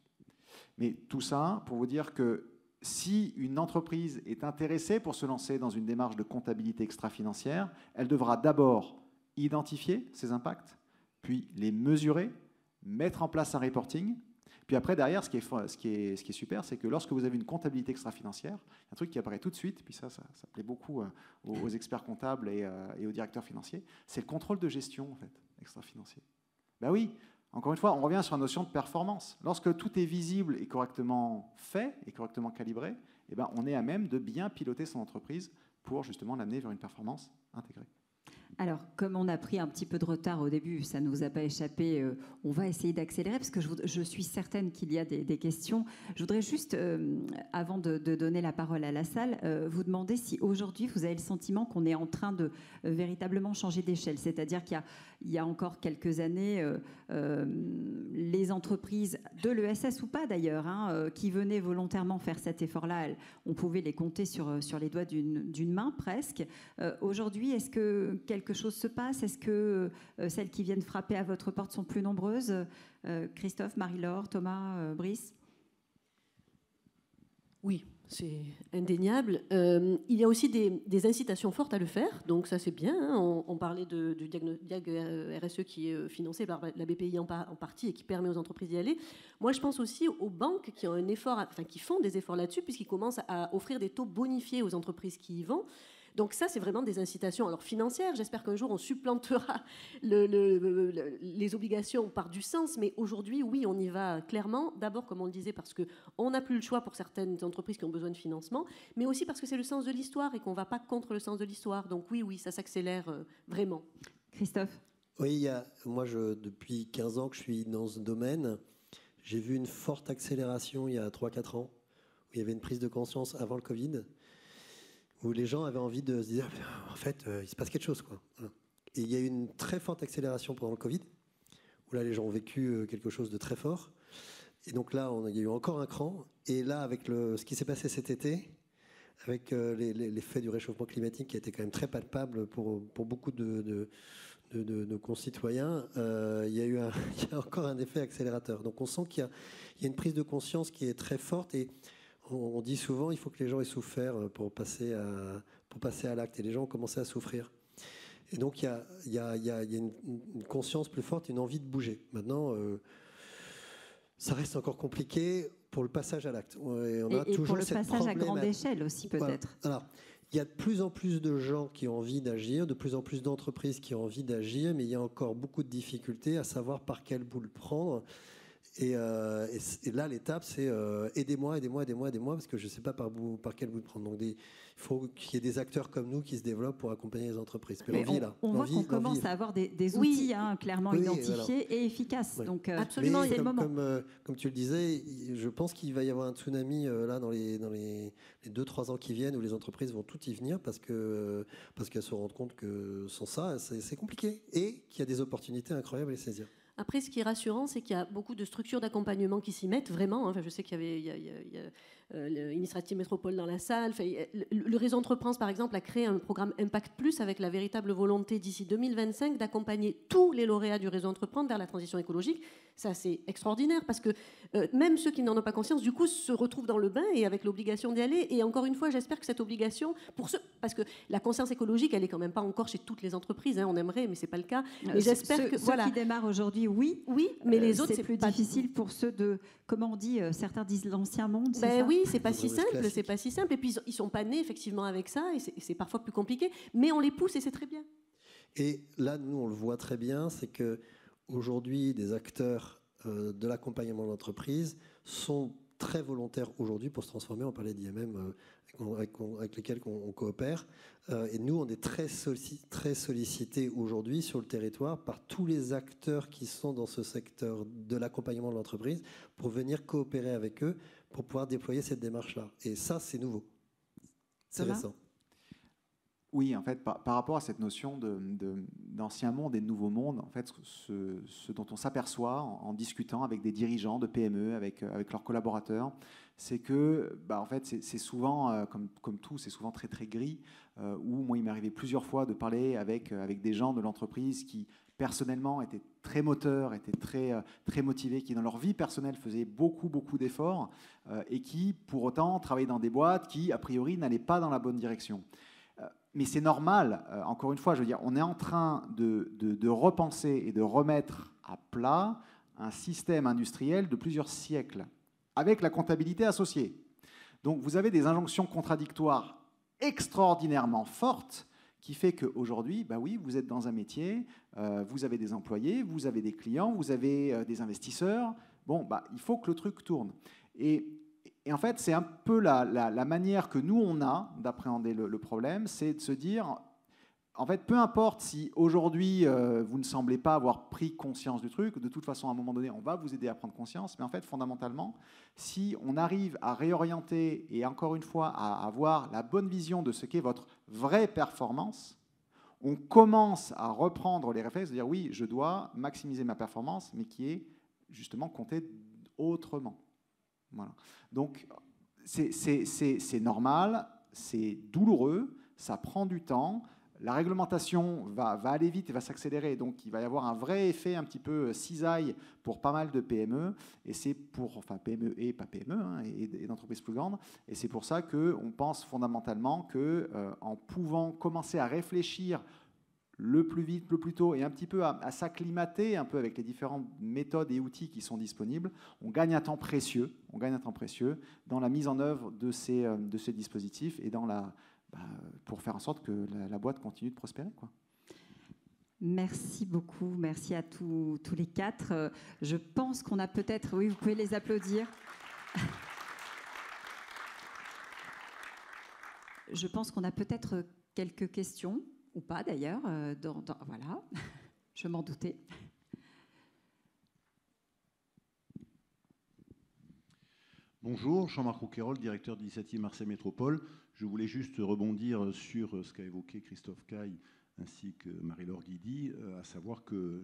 Mais tout ça pour vous dire que si une entreprise est intéressée pour se lancer dans une démarche de comptabilité extra-financière, elle devra d'abord identifier ces impacts, puis les mesurer, mettre en place un reporting. Puis après, derrière, ce qui est super, c'est que lorsque vous avez une comptabilité extra-financière, il y a un truc qui apparaît tout de suite, puis ça plaît beaucoup aux experts comptables et aux directeurs financiers, c'est le contrôle de gestion, en fait, extra-financier. Ben oui, encore une fois, on revient sur la notion de performance. Lorsque tout est visible et correctement fait et correctement calibré, eh ben, on est à même de bien piloter son entreprise pour justement l'amener vers une performance intégrée. Alors, comme on a pris un petit peu de retard au début, ça ne vous a pas échappé, on va essayer d'accélérer parce que je suis certaine qu'il y a des questions. Je voudrais juste, avant de donner la parole à la salle, vous demander si aujourd'hui vous avez le sentiment qu'on est en train de véritablement changer d'échelle. C'est-à-dire qu'il y a encore quelques années, les entreprises de l'ESS ou pas d'ailleurs, qui venaient volontairement faire cet effort-là, on pouvait les compter sur les doigts d'une main presque. Aujourd'hui, est-ce que quelque chose se passe ? Est-ce que celles qui viennent frapper à votre porte sont plus nombreuses ? Christophe, Marie-Laure, Thomas, Brice ? Oui, C'est indéniable. Il y a aussi des incitations fortes à le faire, donc ça c'est bien. Hein. On parlait du Diag RSE qui est financé par la BPI en partie et qui permet aux entreprises d'y aller. Moi je pense aussi aux banques qui ont un effort, qui font des efforts là-dessus puisqu'ils commencent à offrir des taux bonifiés aux entreprises qui y vont. Donc ça, c'est vraiment des incitations alors financières. J'espère qu'un jour, on supplantera les obligations par du sens. Mais aujourd'hui, oui, on y va clairement. D'abord, comme on le disait, parce qu'on n'a plus le choix pour certaines entreprises qui ont besoin de financement, mais aussi parce que c'est le sens de l'histoire et qu'on ne va pas contre le sens de l'histoire. Donc oui, ça s'accélère vraiment. Christophe? Oui, moi, depuis 15 ans que je suis dans ce domaine, j'ai vu une forte accélération il y a 3-4 ans, où il y avait une prise de conscience avant le Covid, où les gens avaient envie de se dire, en fait, il se passe quelque chose, quoi. Et il y a eu une très forte accélération pendant le Covid, où là, les gens ont vécu quelque chose de très fort. Et donc là, il y a eu encore un cran. Et là, avec ce qui s'est passé cet été, avec l'effet du réchauffement climatique qui a été quand même très palpable pour beaucoup de nos concitoyens, il y a encore un effet accélérateur. Donc on sent qu'il y a une prise de conscience qui est très forte. Et on dit souvent il faut que les gens aient souffert pour passer à l'acte. Et les gens ont commencé à souffrir. Et donc il y a une conscience plus forte, une envie de bouger. Maintenant, ça reste encore compliqué pour le passage à l'acte. Et pour le passage à grande échelle aussi, peut-être. Voilà. Alors, il y a de plus en plus de gens qui ont envie d'agir, de plus en plus d'entreprises qui ont envie d'agir, mais il y a encore beaucoup de difficultés à savoir par quel bout le prendre. Et là, l'étape, c'est aidez-moi, parce que je ne sais pas par quel bout le prendre. Donc, il faut qu'il y ait des acteurs comme nous qui se développent pour accompagner les entreprises. On voit qu'on commence à avoir des outils clairement identifiés et efficaces. Donc, absolument, c'est le moment. Comme tu le disais, je pense qu'il va y avoir un tsunami là dans les 2-3 ans qui viennent où les entreprises vont toutes y venir parce qu'elles se rendent compte que sans ça, c'est compliqué et qu'il y a des opportunités incroyables à les saisir. Après, ce qui est rassurant, c'est qu'il y a beaucoup de structures d'accompagnement qui s'y mettent vraiment. Enfin, je sais qu'il y a l'Initiative Métropole dans la salle. Enfin, le réseau Entreprendre, par exemple, a créé un programme Impact Plus avec la véritable volonté d'ici 2025 d'accompagner tous les lauréats du réseau Entreprendre vers la transition écologique. Ça, c'est extraordinaire parce que même ceux qui n'en ont pas conscience, du coup, se retrouvent dans le bain et avec l'obligation d'y aller. Et encore une fois, j'espère que cette obligation, parce que la conscience écologique, elle est quand même pas encore chez toutes les entreprises. Hein, on aimerait, mais c'est pas le cas. Mais j'espère que ceux qui démarrent aujourd'hui, oui, mais les autres, c'est plus difficile pour ceux de, comment on dit, certains disent l'ancien monde. Oui, c'est pas si simple, c'est pas si simple. Et puis ils sont pas nés effectivement avec ça, et c'est parfois plus compliqué. Mais on les pousse et c'est très bien. Et là, nous, on le voit très bien, c'est que aujourd'hui, des acteurs de l'accompagnement de l'entreprise sont très volontaires aujourd'hui pour se transformer. On parlait d'IMM avec lesquels on coopère. Et nous, on est très sollicités aujourd'hui sur le territoire par tous les acteurs qui sont dans ce secteur de l'accompagnement de l'entreprise pour venir coopérer avec eux pour pouvoir déployer cette démarche-là. Et ça, c'est nouveau. C'est récent. Oui, en fait, par rapport à cette notion d'ancien monde et de nouveau monde, en fait, ce dont on s'aperçoit en discutant avec des dirigeants de PME, avec leurs collaborateurs, c'est que, en fait, c'est souvent, comme tout, c'est souvent très très gris. Où moi, il m'est arrivé plusieurs fois de parler avec des gens de l'entreprise qui personnellement étaient très moteurs, étaient très motivés, qui dans leur vie personnelle faisaient beaucoup d'efforts et qui, pour autant, travaillaient dans des boîtes qui, a priori, n'allaient pas dans la bonne direction. Mais c'est normal, encore une fois, je veux dire, on est en train de repenser et de remettre à plat un système industriel de plusieurs siècles, avec la comptabilité associée. Donc vous avez des injonctions contradictoires extraordinairement fortes qui fait qu'aujourd'hui, oui, vous êtes dans un métier, vous avez des employés, vous avez des clients, vous avez des investisseurs. Bon, il faut que le truc tourne. Et en fait, c'est un peu la manière que nous, on a d'appréhender le problème, c'est de se dire, en fait, peu importe si aujourd'hui, vous ne semblez pas avoir pris conscience du truc, de toute façon, à un moment donné, on va vous aider à prendre conscience, mais en fait, fondamentalement, si on arrive à réorienter et encore une fois, à avoir la bonne vision de ce qu'est votre vraie performance, on commence à reprendre les réflexes, de dire, oui, je dois maximiser ma performance, mais qui est justement comptée autrement. Voilà. Donc, c'est normal, c'est douloureux, ça prend du temps. la réglementation va aller vite et va s'accélérer. Donc, il va y avoir un vrai effet un petit peu cisaille pour pas mal de PME. Et c'est pour, enfin, PME et pas PME, hein, et d'entreprises plus grandes. Et c'est pour ça qu'on pense fondamentalement qu'en pouvant commencer à réfléchir le plus vite, le plus tôt, et un petit peu à s'acclimater un peu avec les différentes méthodes et outils qui sont disponibles, on gagne un temps précieux dans la mise en œuvre de ces dispositifs et pour faire en sorte que la boîte continue de prospérer, quoi. Merci beaucoup, merci à tous les quatre. Je pense qu'on a peut-être, oui, vous pouvez les applaudir. Je pense qu'on a peut-être quelques questions, ou pas d'ailleurs. Voilà, je m'en doutais. Bonjour, Jean-Marc Rouquayrol, directeur d'initiative Marseille Métropole. Je voulais juste rebondir sur ce qu'a évoqué Christophe Caille ainsi que Marie-Laure Guidy, à savoir que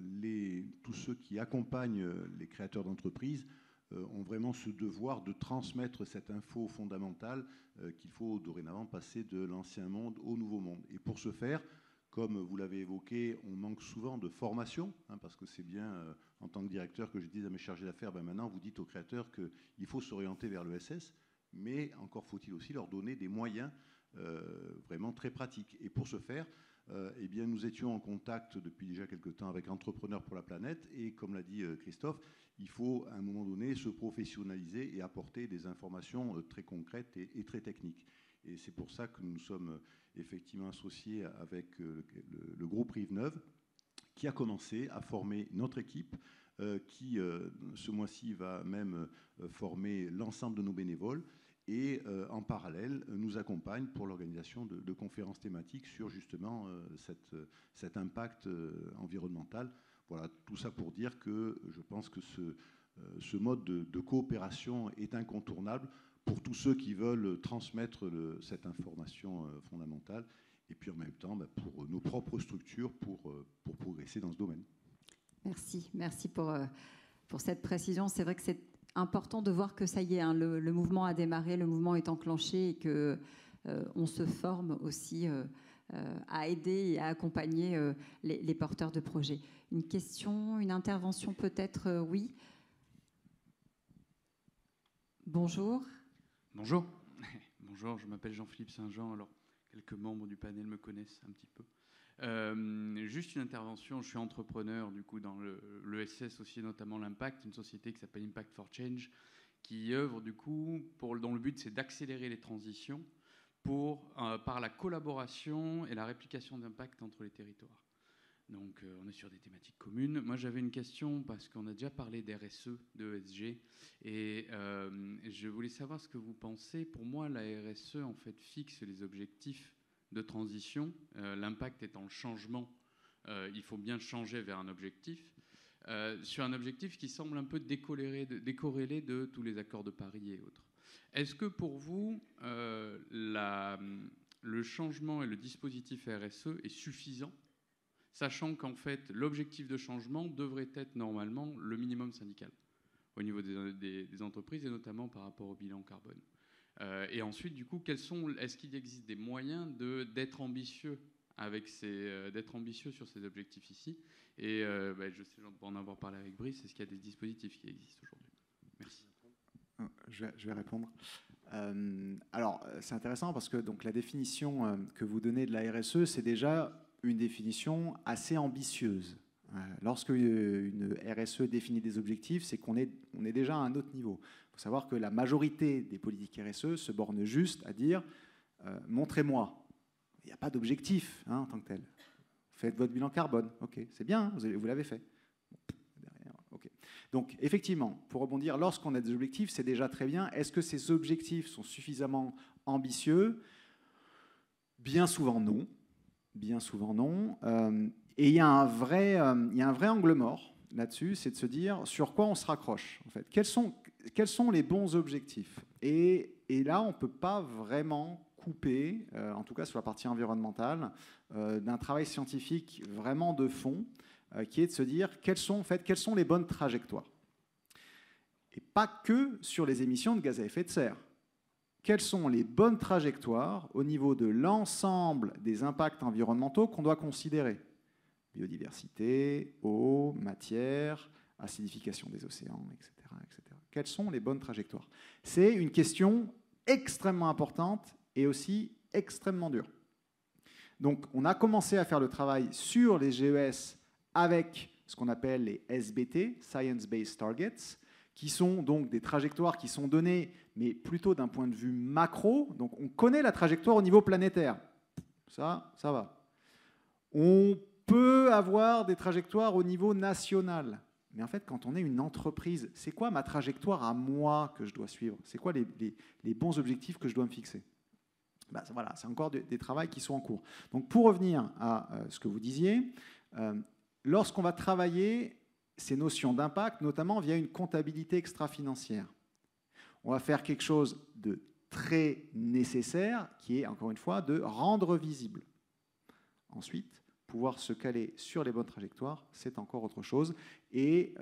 tous ceux qui accompagnent les créateurs d'entreprises ont vraiment ce devoir de transmettre cette info fondamentale qu'il faut dorénavant passer de l'ancien monde au nouveau monde. Et pour ce faire, comme vous l'avez évoqué, on manque souvent de formation, hein, parce que c'est bien, en tant que directeur, que je dis à mes chargés d'affaires, maintenant vous dites aux créateurs qu'il faut s'orienter vers l'ESS, mais encore faut-il aussi leur donner des moyens vraiment très pratiques. Et pour ce faire, eh bien, nous étions en contact depuis déjà quelques temps avec Entrepreneurs pour la planète, et comme l'a dit Christophe, il faut à un moment donné se professionnaliser et apporter des informations très concrètes et très techniques. Et c'est pour ça que nous sommes effectivement associés avec le groupe Rive-Neuve, qui a commencé à former notre équipe, qui ce mois-ci va même former l'ensemble de nos bénévoles, et en parallèle nous accompagne pour l'organisation de conférences thématiques sur justement cet impact environnemental. Voilà, tout ça pour dire que je pense que ce mode de coopération est incontournable pour tous ceux qui veulent transmettre cette information fondamentale, et puis en même temps pour nos propres structures pour progresser dans ce domaine. Merci pour cette précision. C'est vrai que c'est important de voir que ça y est, hein, le mouvement a démarré, le mouvement est enclenché, et que on se forme aussi à aider et à accompagner les porteurs de projets. Une question, une intervention peut-être, oui. Bonjour. Bonjour. Bonjour, je m'appelle Jean-Philippe Saint-Jean. Alors, quelques membres du panel me connaissent un petit peu. Juste une intervention, je suis entrepreneur du coup dans l'ESS aussi, notamment l'Impact, une société qui s'appelle Impact for Change, qui œuvre du coup dont le but c'est d'accélérer les transitions par la collaboration et la réplication d'impact entre les territoires. Donc on est sur des thématiques communes. Moi j'avais une question parce qu'on a déjà parlé d'RSE, de ESG, et je voulais savoir ce que vous pensez. Pour moi la RSE en fait fixe les objectifs de transition, l'impact étant le changement, il faut bien changer vers un objectif, sur un objectif qui semble un peu décorrélé de tous les accords de Paris et autres. Est-ce que pour vous, le changement et le dispositif RSE est suffisant, sachant qu'en fait, l'objectif de changement devrait être normalement le minimum syndical au niveau des entreprises, et notamment par rapport au bilan carbone. Et ensuite, du coup, est-ce qu'il existe des moyens d'être ambitieux d'être ambitieux sur ces objectifs ici? Et je sais, pour en avoir parlé avec Brice, est-ce qu'il y a des dispositifs qui existent aujourd'hui? Merci. Je vais répondre. Alors, c'est intéressant parce que donc, la définition que vous donnez de la RSE, c'est déjà une définition assez ambitieuse. Lorsque une RSE définit des objectifs, c'est qu'on est déjà à un autre niveau. Il faut savoir que la majorité des politiques RSE se bornent juste à dire montrez-moi. Il n'y a pas d'objectif en tant que tel. Faites votre bilan carbone. OK, c'est bien, vous l'avez fait. Derrière, OK. Donc, effectivement, pour rebondir, lorsqu'on a des objectifs, c'est déjà très bien. Est-ce que ces objectifs sont suffisamment ambitieux? Bien souvent, non. Bien souvent, non. Et il y a un vrai angle mort là-dessus, c'est de se dire sur quoi on se raccroche, en fait. Quels sont les bons objectifs? Et là, on ne peut pas vraiment couper, en tout cas sur la partie environnementale, d'un travail scientifique vraiment de fond, qui est de se dire quelles sont les bonnes trajectoires. Et pas que sur les émissions de gaz à effet de serre. quelles sont les bonnes trajectoires au niveau de l'ensemble des impacts environnementaux qu'on doit considérer. Biodiversité, eau, matière, acidification des océans, etc., etc. Quelles sont les bonnes trajectoires? C'est une question extrêmement importante et aussi extrêmement dure. Donc, on a commencé à faire le travail sur les GES avec ce qu'on appelle les SBT, Science Based Targets, qui sont donc des trajectoires qui sont données, mais plutôt d'un point de vue macro. Donc, on connaît la trajectoire au niveau planétaire. Ça va. On peut avoir des trajectoires au niveau national. Mais en fait, quand on est une entreprise, c'est quoi ma trajectoire à moi que je dois suivre? C'est quoi les bons objectifs que je dois me fixer? Ben, voilà, c'est encore des travaux qui sont en cours. Donc, pour revenir à ce que vous disiez, lorsqu'on va travailler ces notions d'impact, notamment via une comptabilité extra-financière, on va faire quelque chose de très nécessaire, qui est, encore une fois, de rendre visible. Ensuite, pouvoir se caler sur les bonnes trajectoires, c'est encore autre chose. Et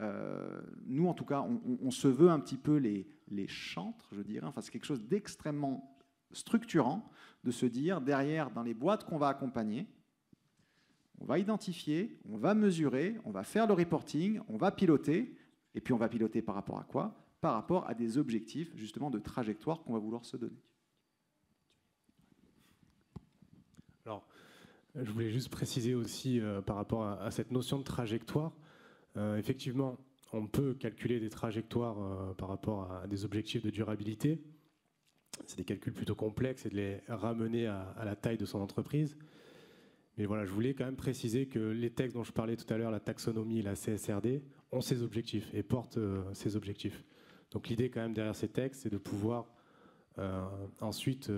nous, en tout cas, on se veut un petit peu les chantres, je dirais. Enfin, c'est quelque chose d'extrêmement structurant de se dire, derrière, dans les boîtes qu'on va accompagner, on va identifier, on va mesurer, on va faire le reporting, on va piloter. Et puis, on va piloter par rapport à quoi? Par rapport à des objectifs, justement, de trajectoire qu'on va vouloir se donner. Alors, je voulais juste préciser aussi par rapport à cette notion de trajectoire. Effectivement, on peut calculer des trajectoires par rapport à des objectifs de durabilité. C'est des calculs plutôt complexes et de les ramener à la taille de son entreprise. Mais voilà, je voulais quand même préciser que les textes dont je parlais tout à l'heure, la taxonomie et la CSRD, ont ces objectifs et portent ces objectifs. Donc l'idée quand même derrière ces textes, c'est de pouvoir ensuite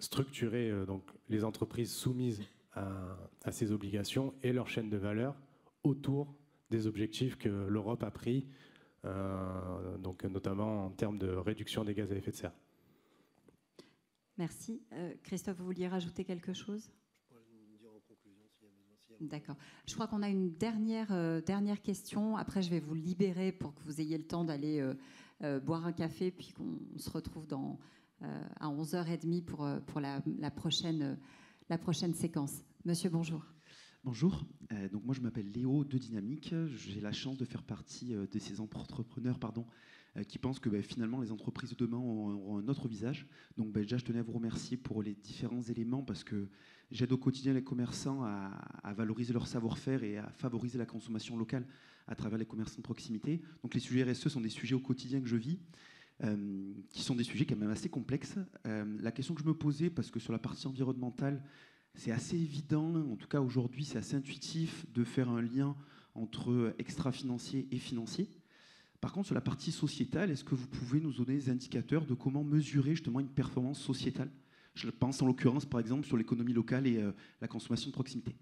structurer donc, les entreprises soumises à ces obligations et leur chaîne de valeur autour des objectifs que l'Europe a pris, donc notamment en termes de réduction des gaz à effet de serre. Merci. Christophe, vous vouliez rajouter quelque chose? D'accord. Je crois qu'on a une dernière question. Après, je vais vous libérer pour que vous ayez le temps d'aller boire un café, puis qu'on se retrouve à 11h30 pour la prochaine séquence. Monsieur, bonjour. Bonjour. Donc moi, je m'appelle Léo de Dynamique. J'ai la chance de faire partie de ces entrepreneurs qui pensent que finalement, les entreprises de demain auront un autre visage. Donc déjà, je tenais à vous remercier pour les différents éléments parce que j'aide au quotidien les commerçants à valoriser leur savoir-faire et à favoriser la consommation locale à travers les commerçants de proximité. Donc les sujets RSE sont des sujets au quotidien que je vis, qui sont des sujets quand même assez complexes. La question que je me posais, parce que sur la partie environnementale, c'est assez évident, en tout cas aujourd'hui c'est assez intuitif de faire un lien entre extra-financier et financier. Par contre, sur la partie sociétale, est-ce que vous pouvez nous donner des indicateurs de comment mesurer justement une performance sociétale? Je pense en l'occurrence, par exemple, sur l'économie locale et la consommation de proximité.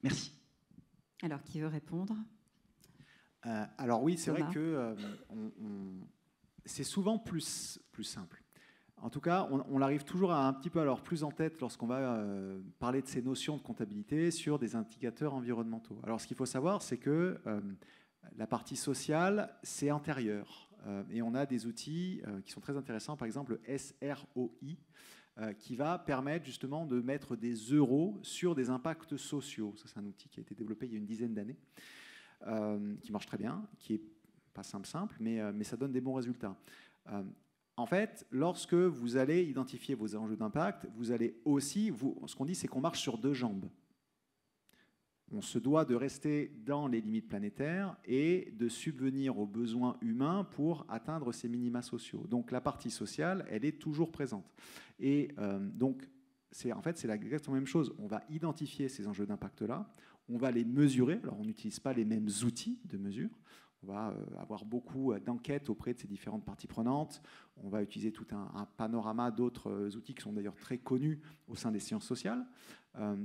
Merci. Alors, qui veut répondre? Alors oui, c'est vrai que c'est souvent plus simple. En tout cas, on arrive toujours à un petit peu alors plus en tête lorsqu'on va parler de ces notions de comptabilité sur des indicateurs environnementaux. Alors, ce qu'il faut savoir, c'est que la partie sociale, c'est antérieur. Et on a des outils qui sont très intéressants, par exemple le SROI, qui va permettre justement de mettre des euros sur des impacts sociaux. Ça, c'est un outil qui a été développé il y a une dizaine d'années, qui marche très bien, qui n'est pas simple, mais ça donne des bons résultats. En fait, lorsque vous allez identifier vos enjeux d'impact, vous allez aussi, ce qu'on dit, c'est qu'on marche sur deux jambes. On se doit de rester dans les limites planétaires et de subvenir aux besoins humains pour atteindre ces minima sociaux. Donc la partie sociale, elle est toujours présente. Et donc, en fait, c'est exactement la même chose. On va identifier ces enjeux d'impact-là, on va les mesurer. Alors, on n'utilise pas les mêmes outils de mesure. On va avoir beaucoup d'enquêtes auprès de ces différentes parties prenantes. On va utiliser tout un panorama d'autres outils qui sont d'ailleurs très connus au sein des sciences sociales.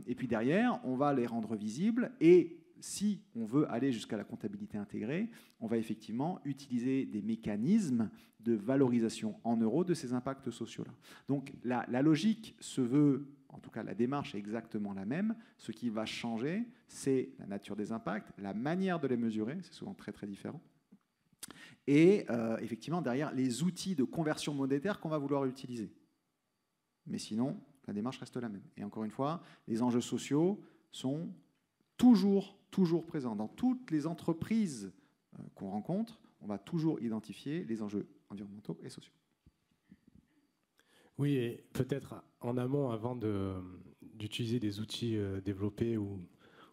Et puis derrière, on va les rendre visibles. Et si on veut aller jusqu'à la comptabilité intégrée, on va effectivement utiliser des mécanismes de valorisation en euros de ces impacts sociaux-là. Donc la logique se veut, en tout cas la démarche est exactement la même. Ce qui va changer, c'est la nature des impacts, la manière de les mesurer, c'est souvent très très différent. Et effectivement derrière les outils de conversion monétaire qu'on va vouloir utiliser. mais sinon, la démarche reste la même. Et encore une fois, les enjeux sociaux sont toujours présents. Dans toutes les entreprises qu'on rencontre, on va toujours identifier les enjeux environnementaux et sociaux. Oui, et peut-être en amont, avant d'utiliser des outils développés ou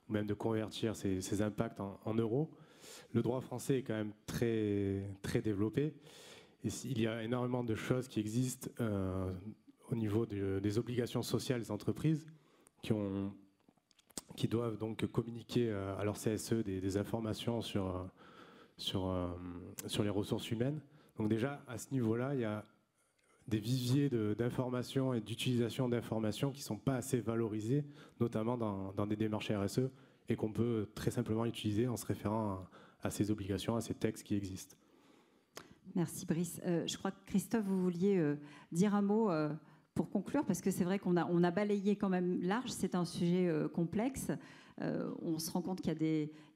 même de convertir ces impacts en euros, le droit français est quand même très, très développé. Et il y a énormément de choses qui existent au niveau des obligations sociales des entreprises qui doivent donc communiquer à leur CSE des informations sur les ressources humaines. Donc déjà, à ce niveau-là, il y a des viviers d'informations et d'utilisation d'informations qui ne sont pas assez valorisés, notamment dans des démarches RSE, et qu'on peut très simplement utiliser en se référant à ces obligations, à ces textes qui existent. Merci Brice. Je crois que Christophe, vous vouliez dire un mot pour conclure, parce que c'est vrai qu'on a balayé quand même large, c'est un sujet complexe. On se rend compte qu'il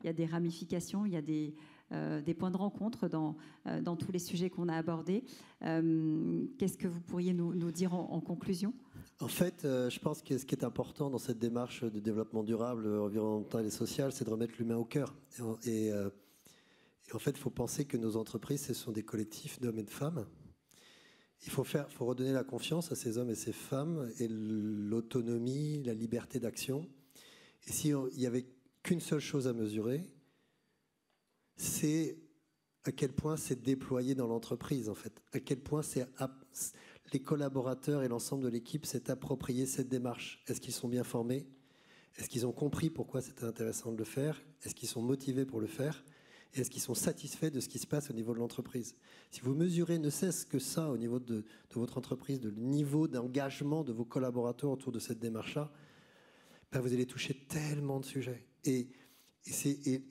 y a des ramifications, il y a des points de rencontre dans tous les sujets qu'on a abordés. Qu'est-ce que vous pourriez nous dire en conclusion ? En fait, je pense que ce qui est important dans cette démarche de développement durable, environnemental et social, c'est de remettre l'humain au cœur. Et en fait, il faut penser que nos entreprises, ce sont des collectifs d'hommes et de femmes. Il faut redonner la confiance à ces hommes et ces femmes et l'autonomie, la liberté d'action. Et s'il n'y avait qu'une seule chose à mesurer, c'est à quel point c'est déployé dans l'entreprise, en fait. À quel point les collaborateurs et l'ensemble de l'équipe s'est approprié cette démarche. Est-ce qu'ils sont bien formés ? Est-ce qu'ils ont compris pourquoi c'était intéressant de le faire ? Est-ce qu'ils sont motivés pour le faire ? Et est-ce qu'ils sont satisfaits de ce qui se passe au niveau de l'entreprise ? Si vous mesurez ne cesse que ça au niveau de votre entreprise, de niveau d'engagement de vos collaborateurs autour de cette démarche-là, ben vous allez toucher tellement de sujets. Et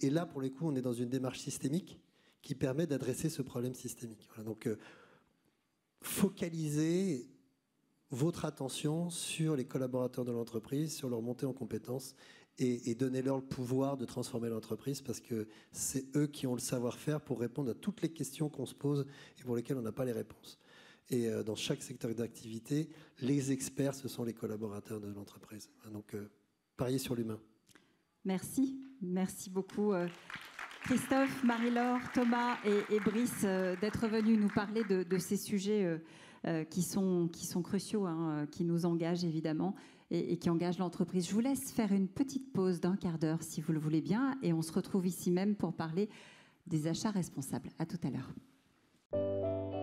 là, pour les coups, on est dans une démarche systémique qui permet d'adresser ce problème systémique. Voilà, donc, focalisez votre attention sur les collaborateurs de l'entreprise, sur leur montée en compétences et donnez-leur le pouvoir de transformer l'entreprise parce que c'est eux qui ont le savoir-faire pour répondre à toutes les questions qu'on se pose et pour lesquelles on n'a pas les réponses. Et dans chaque secteur d'activité, les experts, ce sont les collaborateurs de l'entreprise. Donc, pariez sur l'humain. Merci. Merci beaucoup Christophe, Marie-Laure, Thomas et Brice d'être venus nous parler de ces sujets qui sont cruciaux, hein, qui nous engagent évidemment et qui engagent l'entreprise. Je vous laisse faire une petite pause d'1 quart d'heure si vous le voulez bien et on se retrouve ici même pour parler des achats responsables. À tout à l'heure.